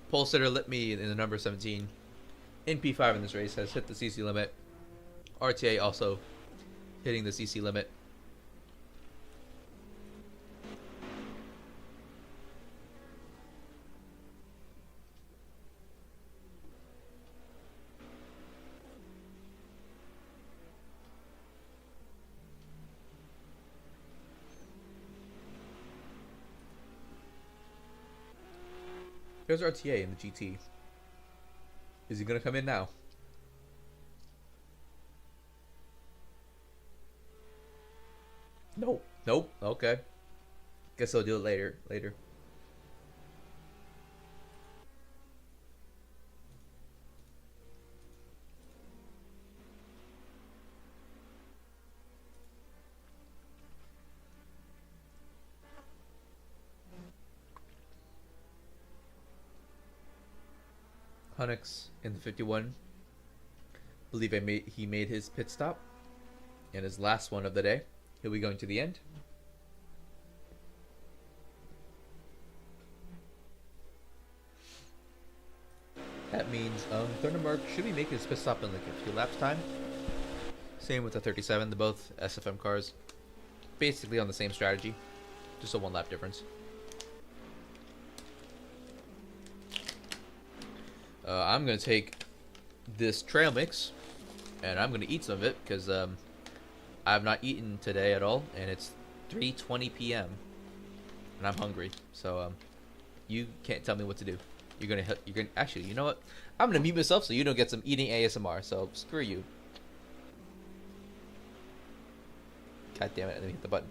B: Pole sitter Litme in the number 17 in P5 in this race has hit the CC limit. RTA also hitting the CC limit. Here's RTA in the GT. Is he gonna come in now? Nope. Nope. Okay. Guess I'll do it later. Later. Hunix in the 51. Believe he made his pit stop and his last one of the day. He'll be going to the end. That means Thundermark should be making his pit stop in like a few laps time. Same with the 37. They're both SFM cars. Basically on the same strategy. Just a 1 lap difference. I'm going to take this trail mix and I'm going to eat some of it because I have not eaten today at all and it's 3:20 p.m. and I'm hungry. So you can't tell me what to do. You're going to actually, you know what? I'm going to mute myself so you don't get some eating ASMR. So screw you. God damn it. Let me hit the button.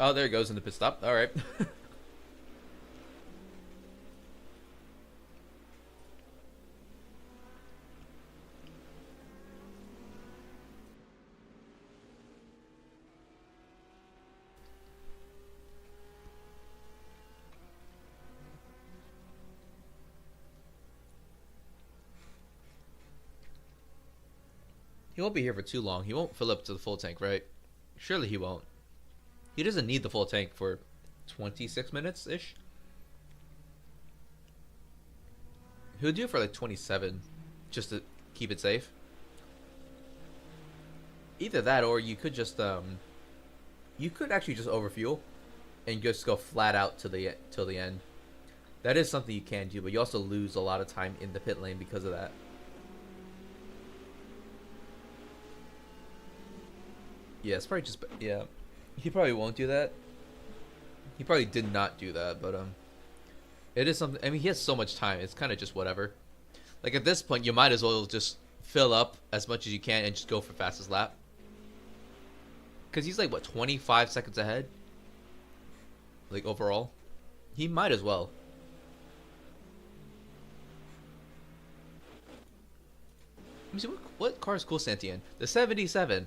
B: Oh, there it goes in the pit stop. All right. He won't be here for too long. He won't fill up to the full tank, right? Surely he won't. He doesn't need the full tank for 26 minutes-ish. He'll do it for like 27, just to keep it safe. Either that, or you could just you could actually just overfuel and just go flat out to the till the end. That is something you can do, but you also lose a lot of time in the pit lane because of that. Yeah, it's probably just yeah. He probably won't do that. He probably did not do that, but it is something. I mean, he has so much time. It's kind of just whatever. Like at this point, you might as well just fill up as much as you can and just go for fastest lap. Cause he's like what 25 seconds ahead. Like overall, he might as well. Let me see what car is Cool Santi in? The 77.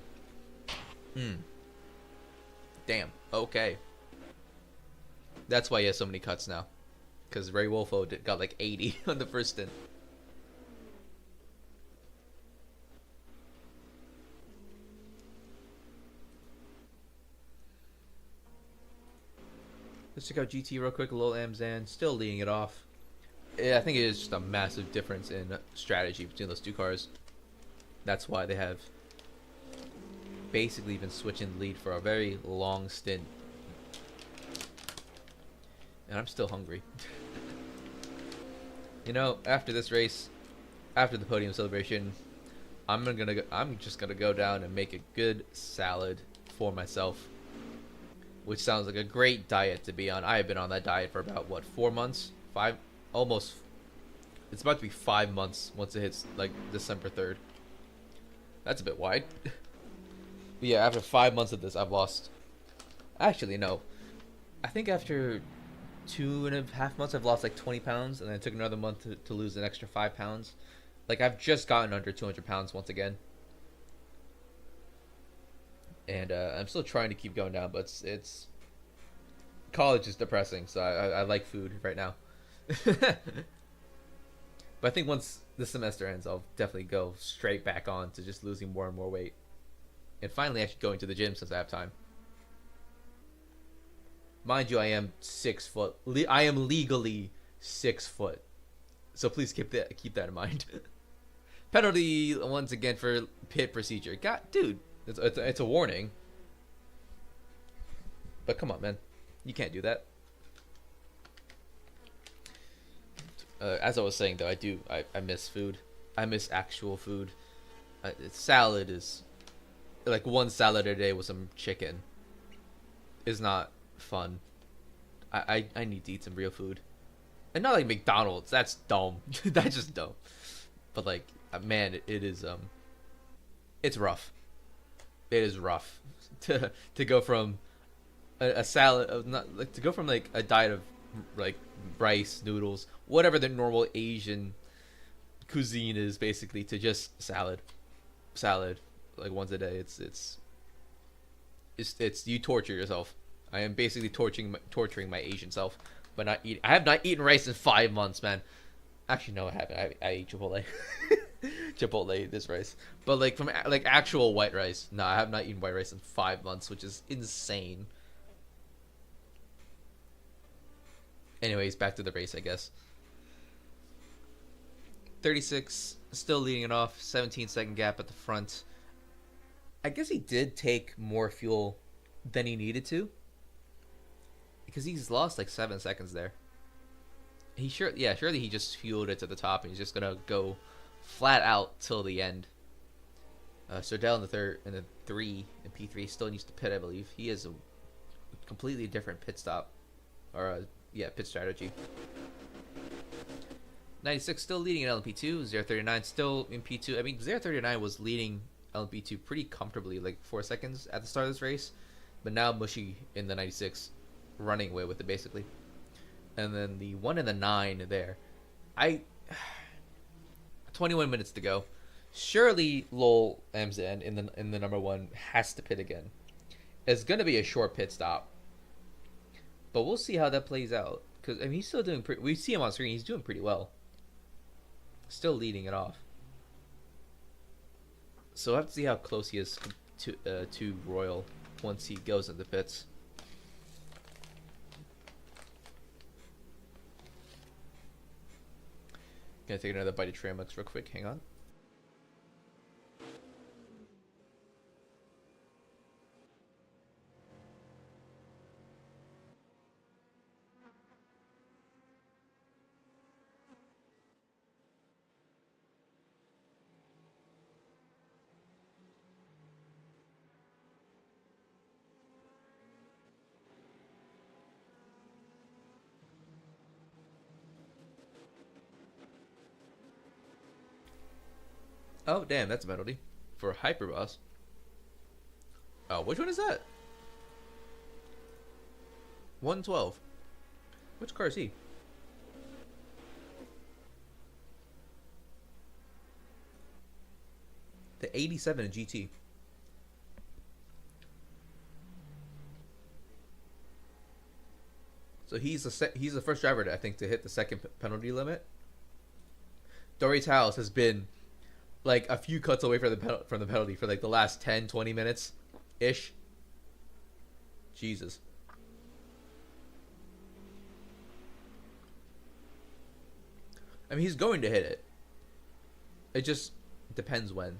B: Damn. Okay. That's why he has so many cuts now. Because Ray Wolfo got like 80 on the first stint. Let's check out GT real quick. A little Amzan. Still leading it off. Yeah, I think it is just a massive difference in strategy between those two cars. That's why they have basically been switching the lead for a very long stint. And I'm still hungry. You know, after this race, after the podium celebration, I'm just gonna go down and make a good salad for myself. Which sounds like a great diet to be on. I have been on that diet for about what, 4 months? 5 almost. It's about to be 5 months once it hits like December 3rd. That's a bit wide. But yeah, after 5 months of this, I've lost. Actually, no. I think after 2.5 months, I've lost like 20 pounds, and then it took another month to lose an extra 5 pounds. Like, I've just gotten under 200 pounds once again. And I'm still trying to keep going down, but it's college is depressing, so I like food right now. But I think once the semester ends, I'll definitely go straight back on to just losing more and more weight. And finally actually going to the gym since I have time. Mind you, I am 6 foot. I am legally 6 foot. So please keep that in mind. Penalty once again for pit procedure. God, dude, it's a warning. But come on, man. You can't do that. As I was saying though, I miss food. I miss actual food. Salad is like one salad a day with some chicken is not fun. I need to eat some real food, and not like McDonald's. That's dumb. That's just dumb. But like, man, it is it's rough. It is rough to go from a salad of not like to go from like a diet of like rice, noodles, whatever the normal Asian cuisine is, basically, to just salad like once a day. It's you torture yourself. I am basically torturing my Asian self, but not eat. I have not eaten rice in 5 months, man. Actually, no, I haven't. I ate Chipotle. Chipotle this rice, but like from like actual white rice. No, I have not eaten white rice in 5 months, which is insane. Anyways, back to the race, I guess. 36, still leading it off. 17-second gap at the front. I guess he did take more fuel than he needed to, because he's lost like 7 seconds there. Surely he just fueled it to the top, and he's just gonna go flat out till the end. Serdell in the 3 and P3 still needs to pit, I believe. He has a completely different pit stop, or pit strategy. 96 still leading in LMP2. 039 still in P2. I mean, 039 was leading LMP2 pretty comfortably, like 4 seconds at the start of this race, but now Mushy in the 96 running away with it, basically. And then the 1 and the 9 there. 21 minutes to go. Surely Lowell MZN in the number 1 has to pit again. It's gonna be a short pit stop, but we'll see how that plays out. Because I mean, he's still doing we see him on screen. He's doing pretty well. Still leading it off. So we'll have to see how close he is to Royal once he goes into pits. Gonna take another bite of trail mix real quick. Hang on. Oh, damn, that's a penalty for Hyperboss. Oh, which one is that? 112. Which car is he? The 87 GT. So he's the first driver I think to hit the second penalty limit. Dory Towles has been like a few cuts away from the penalty for like the last 10-20 minutes ish. Jesus. I mean, he's going to hit it. It just depends when.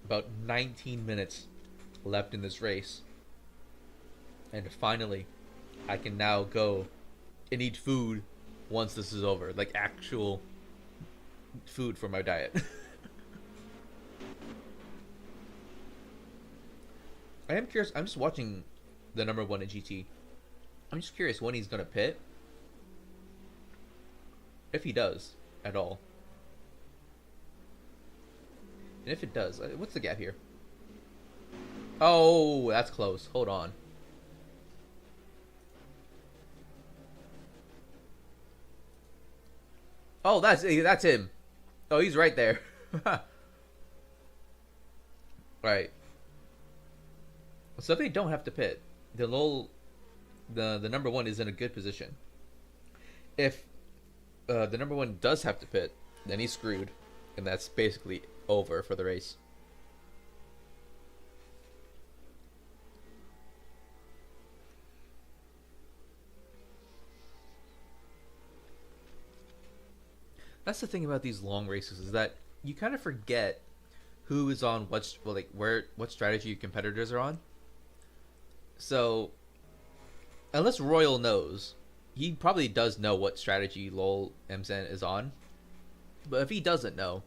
B: About 19 minutes left in this race. And finally, I can now go and eat food once this is over. Like actual food for my diet. I am curious. I'm just watching the number 1 in GT. I'm just curious when he's going to pit. If he does at all. And if it does, what's the gap here? Oh, that's close. Hold on. Oh, that's him. Oh, he's right there. Right. So if they don't have to pit, the number one is in a good position. If the number one does have to pit, then he's screwed, and that's basically over for the race. That's the thing about these long races, is that you kind of forget who is on what strategy your competitors are on. So unless Royal knows, he probably does know what strategy Lol MZN is on. But if he doesn't know,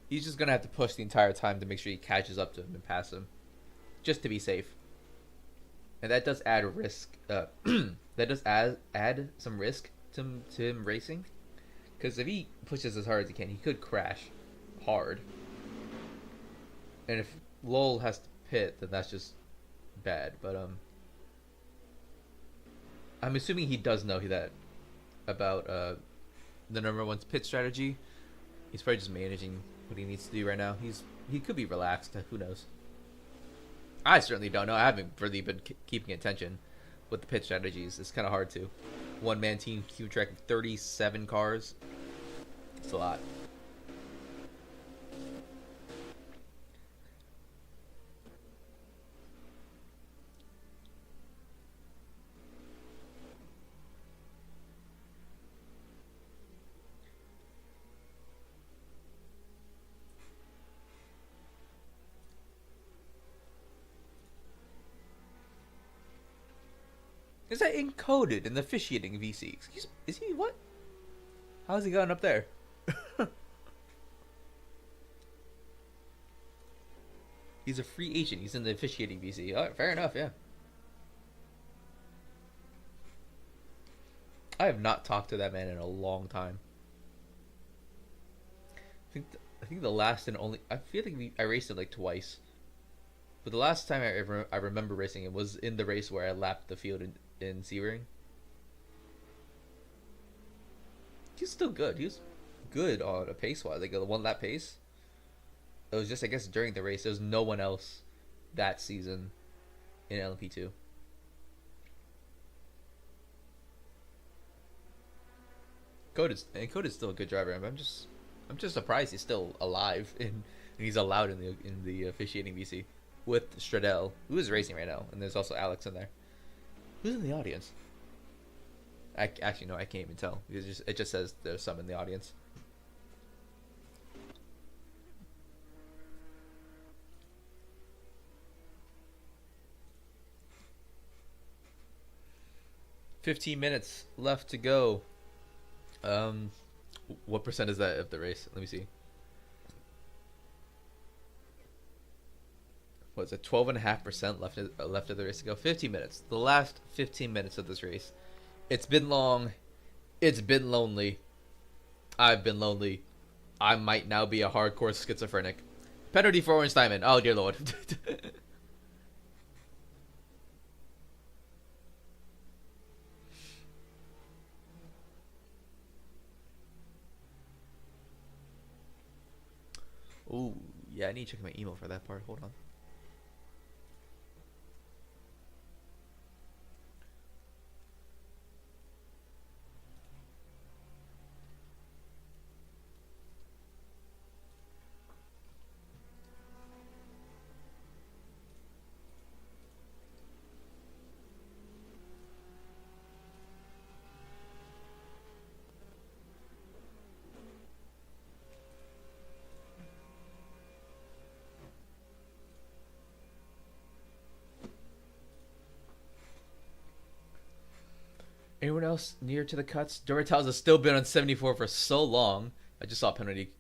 B: he's just gonna have to push the entire time to make sure he catches up to him and pass him, just to be safe. And that does add risk. That does add some risk to him racing. Because if he pushes as hard as he can, he could crash hard. And if Lol has to pit, then that's just bad. But I'm assuming he does know that about the number one's pit strategy. He's probably just managing what he needs to do right now. He could be relaxed. Who knows? I certainly don't know. I haven't really been keeping attention with the pit strategies. It's kind of hard to. One-man team keep track of 37 cars. It's a lot. Is that encoded in the officiating VC? Excuse me, is he what? How's he gotten up there? He's a free agent. He's in the officiating VC. All right, fair enough, yeah. I have not talked to that man in a long time. I think the last and only... I feel like I raced him like twice. But the last time I remember racing him was in the race where I lapped the field in Sebring. He's still good. He was good on a pace-wise. Like a one-lap pace. It was just, I guess, during the race. There was no one else that season in LMP2. Code is still a good driver. I'm just surprised he's still alive and he's allowed in the officiating VC with Stradell, who is racing right now, and there's also Alex in there. Who's in the audience? Actually no, I can't even tell. It just says there's some in the audience. $15 minutes left to go. What percent is that of the race? Let me see. What's it? 12.5% left of the race to go. 15 minutes. The last 15 minutes of this race. It's been long. It's been lonely. I've been lonely. I might now be a hardcore schizophrenic. Penalty for Orange Diamond. Oh dear lord. Ooh, yeah, I need to check my email for that part. Hold on. Anyone else near to the cuts? Duratals has still been on 74 for so long. I just saw penalty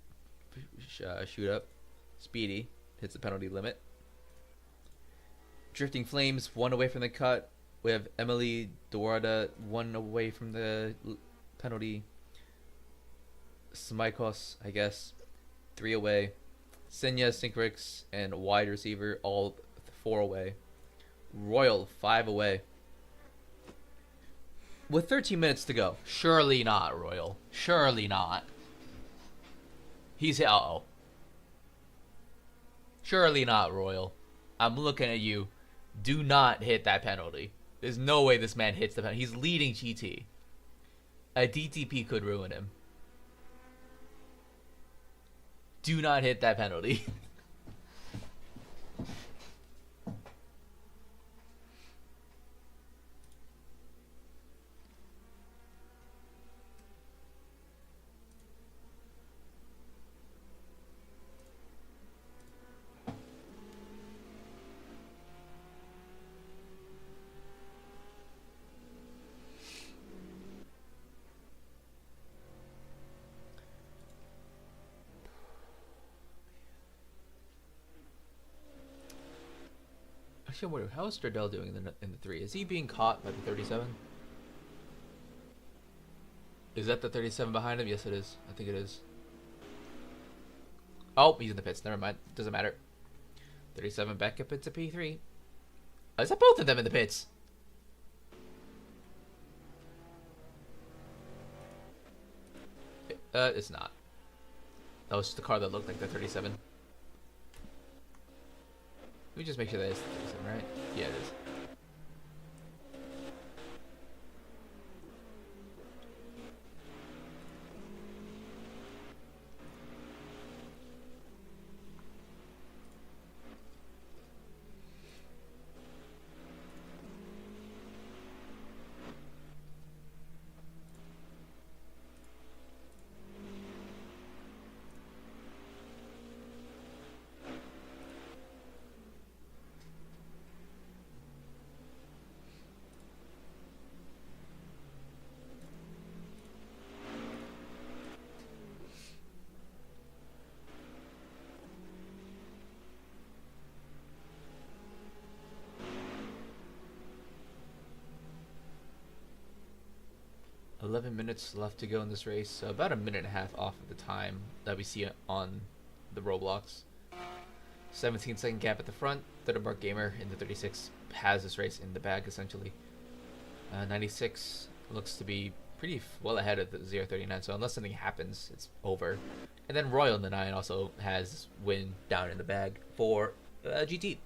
B: shoot up. Speedy hits the penalty limit. Drifting Flames, 1 away from the cut. We have Emily Duarda, 1 away from the penalty. Smykos, I guess, 3 away. Senya, Syncrix, and wide receiver all 4 away. Royal 5 away. With 13 minutes to go.
A: Surely not, Royal. Surely not. He's uh-oh. Surely not, Royal. I'm looking at you. Do not hit that penalty. There's no way this man hits the penalty. He's leading GT. A DTP could ruin him. Do not hit that penalty. Actually, I'm wondering, how is Stradell doing in the 3? Is he being caught by the 37? Is that the 37 behind him? Yes, it is. I think it is. Oh, he's in the pits. Never mind. Doesn't matter. 37 back up into P3. Oh, is that both of them in the pits? It's not. That was just the car that looked like the 37. Let me just make sure that is the 37, right? Yeah, it is. $11 minutes left to go in this race, so about a minute and a half off of the time that we see on the Roblox. 17-second gap at the front. Third Gamer in the 36 has this race in the bag essentially. 96 looks to be pretty well ahead of the 039, so unless something happens, it's over. And then Royal in the 9 also has win down in the bag for GT.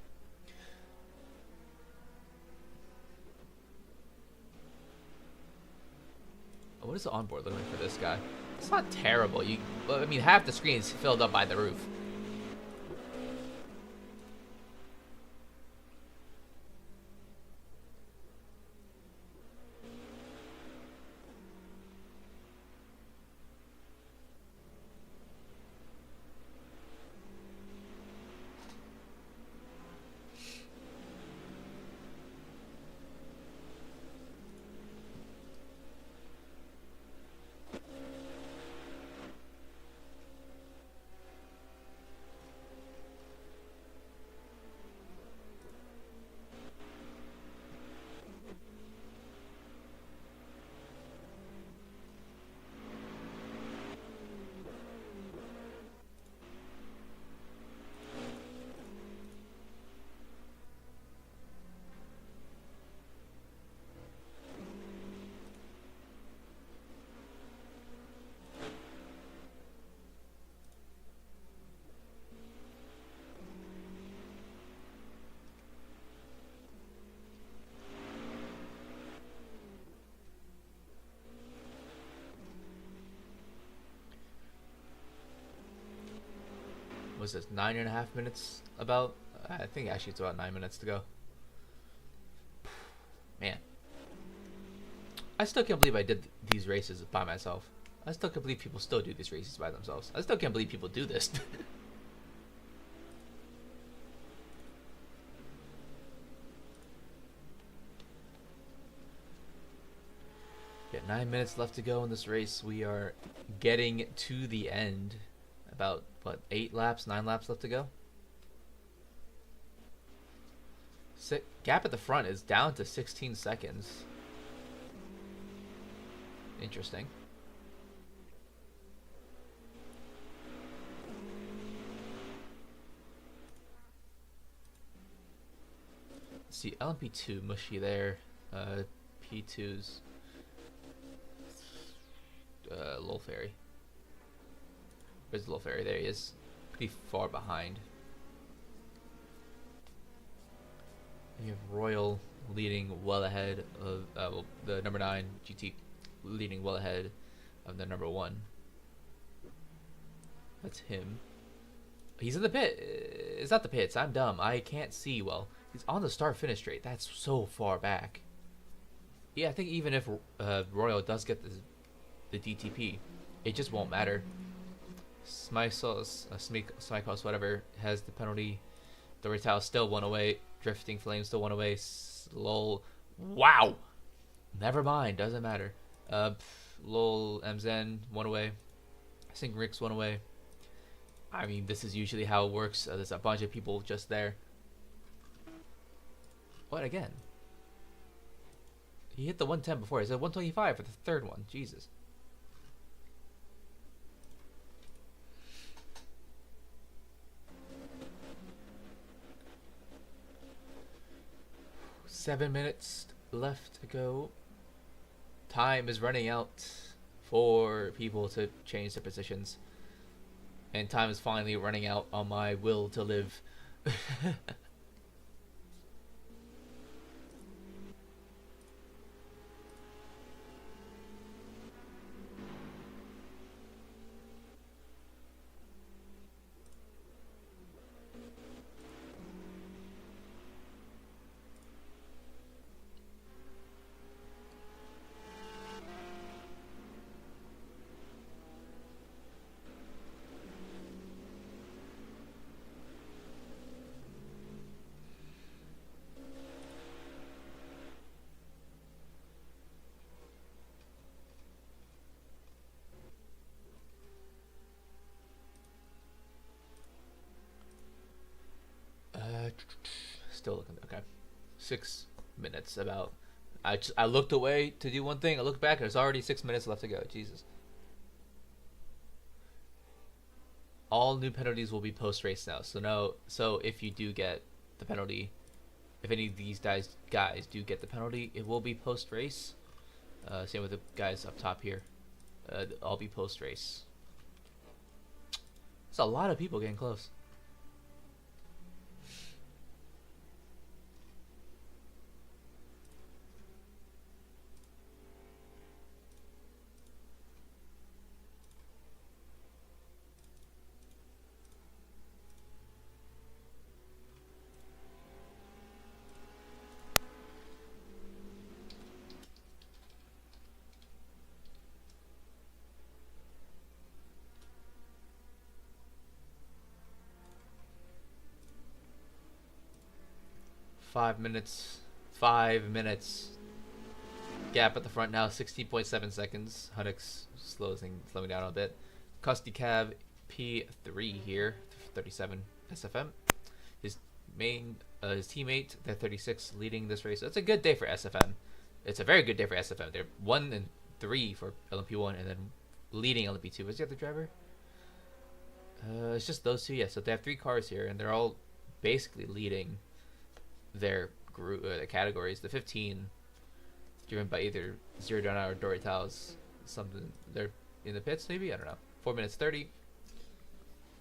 A: What does the onboard look like for this guy? It's not terrible. I mean, half the screen is filled up by the roof. Was this 9.5 minutes about? I think actually it's about 9 minutes to go. Man. I still can't believe I did these races by myself. I still can't believe people still do these races by themselves. I still can't believe people do this. Yeah, 9 minutes left to go in this race. We are getting to the end. About, what, 8 laps, 9 laps left to go? Gap at the front is down to 16 seconds. Interesting. see, LMP2 mushy there. P2's Lowell Ferry. Where's the Lowell Ferry? There he is. Pretty far behind. And you have Royal leading well ahead of well, the number 9 GT leading well ahead of the number 1. That's him. He's in the pit. It's not the pits. I'm dumb. I can't see well. He's on the start-finish straight. That's so far back. Yeah, I think even if Royal does get the DTP, it just won't matter. Smykos, whatever, has the penalty. Dorital still 1 away. Drifting Flame still 1 away. Lol. Wow! Never mind. Doesn't matter. Lol MZN 1 away. Sink Ricks 1 away. I mean, this is usually how it works. There's a bunch of people just there. What again? He hit the 110 before. He said 125 for the third one. Jesus. Seven minutes left to go. Time is running out for people to change their positions. And time is finally running out on my will to live. 6 minutes about. I looked away to do one thing. I looked back and there's already 6 minutes left to go. Jesus. All new penalties will be post race now. So if you do get the penalty, if any of these guys do get the penalty, it will be post race. Same with the guys up top here. I'll be post race. It's a lot of people getting close. Five minutes. Gap at the front now, 16.7 seconds. Hunnix slowing down a bit. Custy Cab P3 here, 37 SFM. His teammate, they're 36, leading this race. So it's a good day for SFM. It's a very good day for SFM. They're 1 and 3 for LMP1, and then leading LMP2. What's the other driver? It's just those two. Yeah, so they have 3 cars here, and they're all basically leading their group, the categories. The 15 driven by either Zero Dawn or Dorital's something. They're in the pits, maybe. I don't know. 4 minutes 30.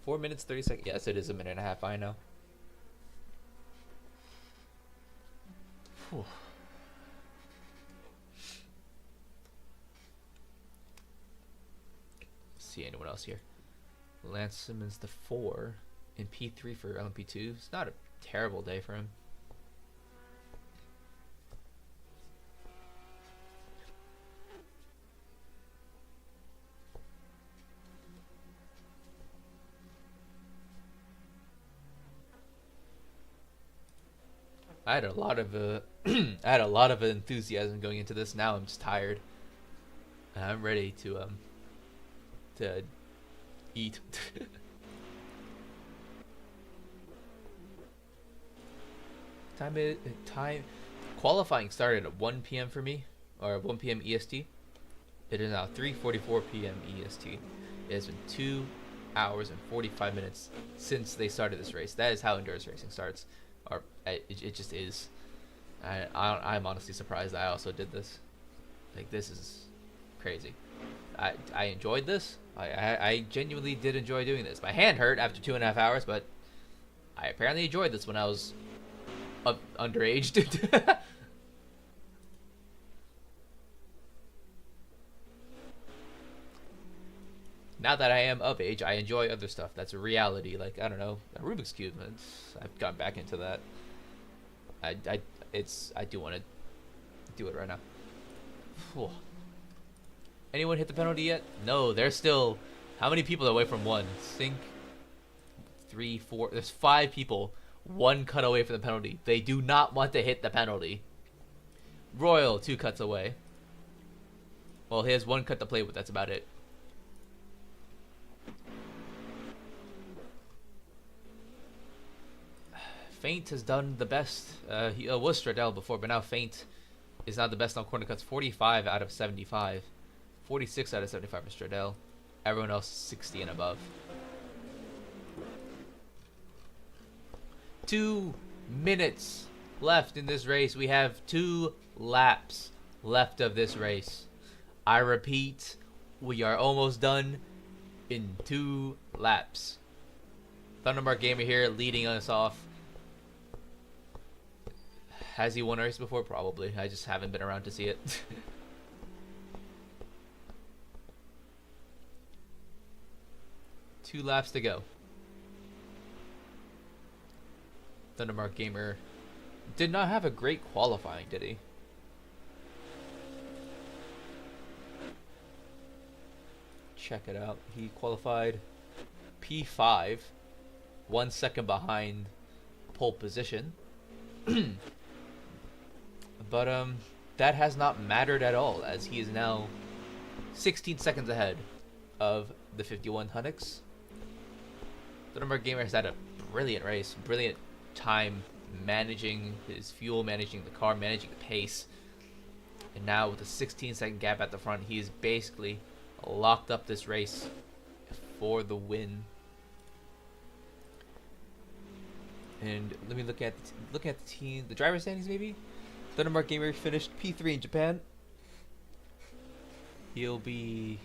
A: 4 minutes 30 seconds. Yes, it is a minute and a half. I know. Whew. See anyone else here? Lance Simmons, the 4 in P3 for LMP2. It's not a terrible day for him. I had a lot of I had a lot of enthusiasm going into this. Now I'm just tired. And I'm ready to eat. Time qualifying started at 1 p.m. for me, or 1 p.m. EST. It is now 3:44 p.m. EST. It has been 2 hours and 45 minutes since they started this race. That is how endurance racing starts. Or it just is. I'm honestly surprised I also did this. Like, this is crazy. I enjoyed this. I genuinely did enjoy doing this. My hand hurt after 2.5 hours, but I apparently enjoyed this when I was underaged. Now that I am of age, I enjoy other stuff. That's a reality. Like, I don't know, a Rubik's Cube. I've gotten back into that. I do want to do it right now. Whew. Anyone hit the penalty yet? No, they're still. How many people are away from one? Think 3, 4. There's 5 people. 1 cut away from the penalty. They do not want to hit the penalty. Royal 2 cuts away. Well, he has 1 cut to play with. That's about it. Feint has done the best. He was Stradell before, but now Feint is not the best on corner cuts. 45 out of 75. 46 out of 75 for Stradell. Everyone else 60 and above. 2 minutes left in this race. We have 2 laps left of this race. I repeat, we are almost done in 2 laps. Thundermark Gamer here leading us off. Has he won a race before? Probably. I just haven't been around to see it. Two laps to go. Thundermark Gamer did not have a great qualifying, did he? Check it out. He qualified P5, 1 second behind pole position. But that has not mattered at all, as he is now 16 seconds ahead of the 51 Hunnix. Thundermark Gamer has had a brilliant race, brilliant time managing his fuel, managing the car, managing the pace. And now with a 16-second gap at the front, he is basically locked up this race for the win. And let me look at the team, the driver standings maybe. Thundermark Gamer finished P3 in Japan. He'll be,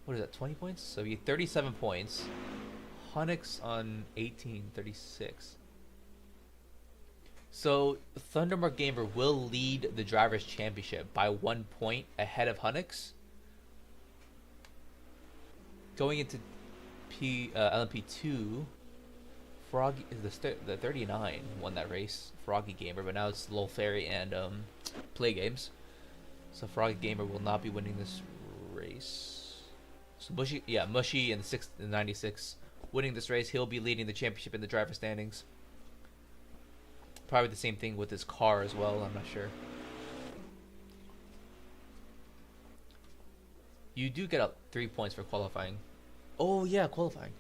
A: what is that, 20 points? So he had 37 points. Hunnix on 18, 36. So Thundermark Gamer will lead the Drivers' Championship by 1 point ahead of Hunnix. Going into LMP2, Froggy is the 39 won that race. Froggy Gamer, but now it's Lol Fairy and Play Games. So Froggy Gamer will not be winning this race. So Mushy in the 96 winning this race. He'll be leading the championship in the driver standings. Probably the same thing with his car as well. I'm not sure. You do get 3 points for qualifying. Oh yeah, qualifying.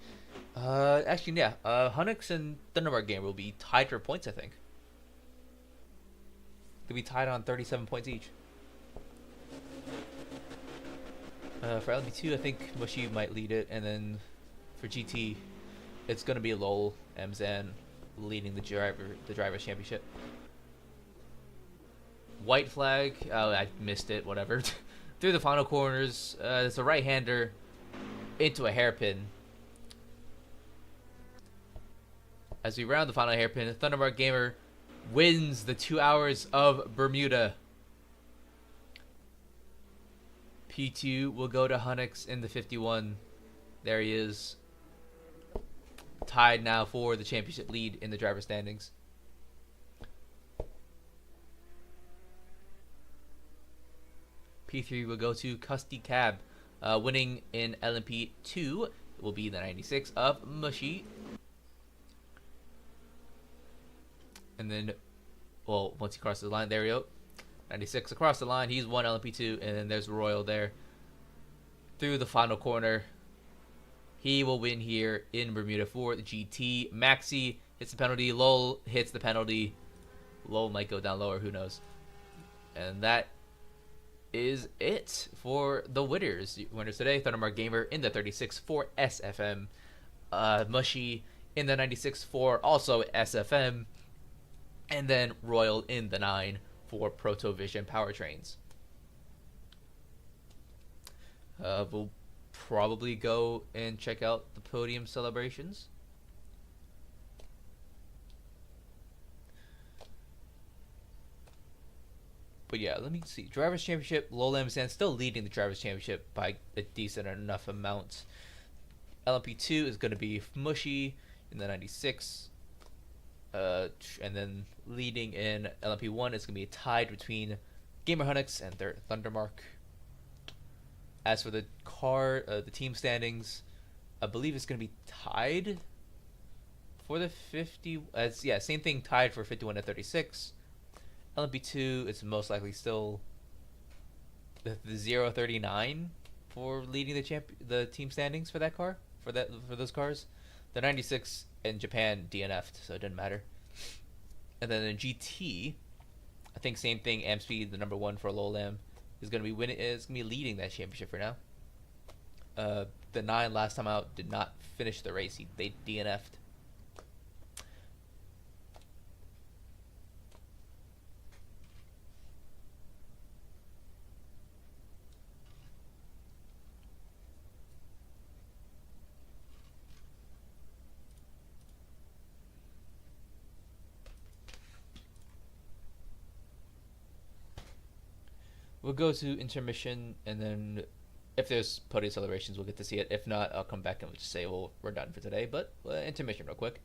A: Actually, yeah. Hunnix and Thundermark Gamer will be tied for points, I think. They'll be tied on 37 points each. For LB2, I think Mushy might lead it, and then for GT, it's gonna be Lol Mzan leading the Drivers' Championship. White flag. Oh, I missed it. Whatever. Through the final corners, it's a right-hander into a hairpin. As we round the final hairpin, Thundermark Gamer wins the 2 hours of Bermuda. P2 will go to Hunnix in the 51. There he is. Tied now for the championship lead in the driver standings. P3 will go to Custy Cab. Winning in LMP2 will be the 96 of Mushy. And then, well, once he crosses the line, there we go. 96 across the line. He's won LMP2, and then there's Royal there. Through the final corner. He will win here in Bermuda for the GT. Maxi hits the penalty. Lol hits the penalty. Lol might go down lower. Who knows? And that is it for the winners. Winners today, Thundermark Gamer in the 36 for SFM. Mushy in the 96 for also SFM.
B: and then Royal in the 9 for Protovision powertrains. We'll probably go and check out the podium celebrations. But yeah, let me see. Drivers' Championship, Lowland Sand still leading the Drivers' Championship by a decent enough amount. LMP2 is going to be Mushy in the 96. And then leading in LMP1 is going to be tied between Gamer Hunix and Thundermark. As for the team standings, I believe it's going to be tied for the 50. Same thing, tied for 51 to 36. LMP2 is most likely still the 039 for leading the team standings for that car for those cars. The 96 in Japan DNF'd, so it didn't matter. And then in GT, I think same thing. Amspeed, the number 1 for Lowlam, is going to be leading that championship for now. The 9 last time out did not finish the race. They DNF'd. We'll go to intermission, and then if there's podium celebrations, we'll get to see it. If not, I'll come back and we'll just say, well, we're done for today. But intermission real quick.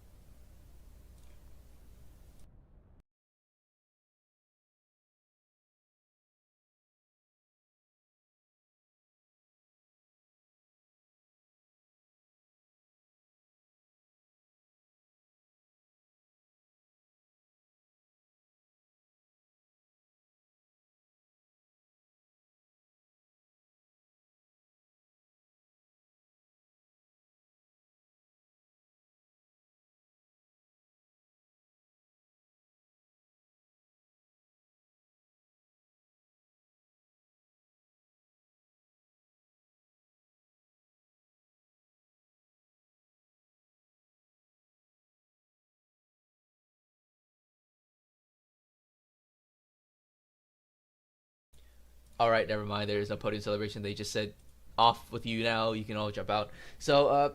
B: All right, never mind. There's no podium celebration. They just said, off with you now. You can all jump out. So,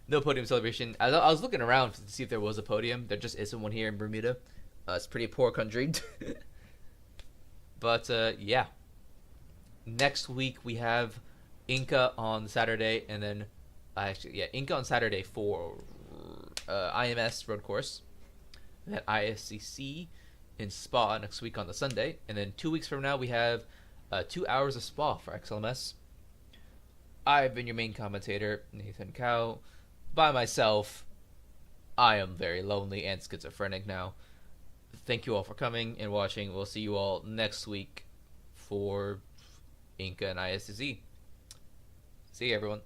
B: no podium celebration. I was looking around to see if there was a podium. There just isn't one here in Bermuda. It's a pretty poor country. But, yeah. Next week, we have Inca on Saturday, and then, Inca on Saturday for IMS road course. And then ISCC in Spa next week on the Sunday, and then 2 weeks from now we have 2 hours of Spa for XLMS. I've been your main commentator, Nathan Cow. By myself, I am very lonely and schizophrenic now. Thank you all for coming and watching. We'll see you all next week for Inca and ISZ. See you, everyone.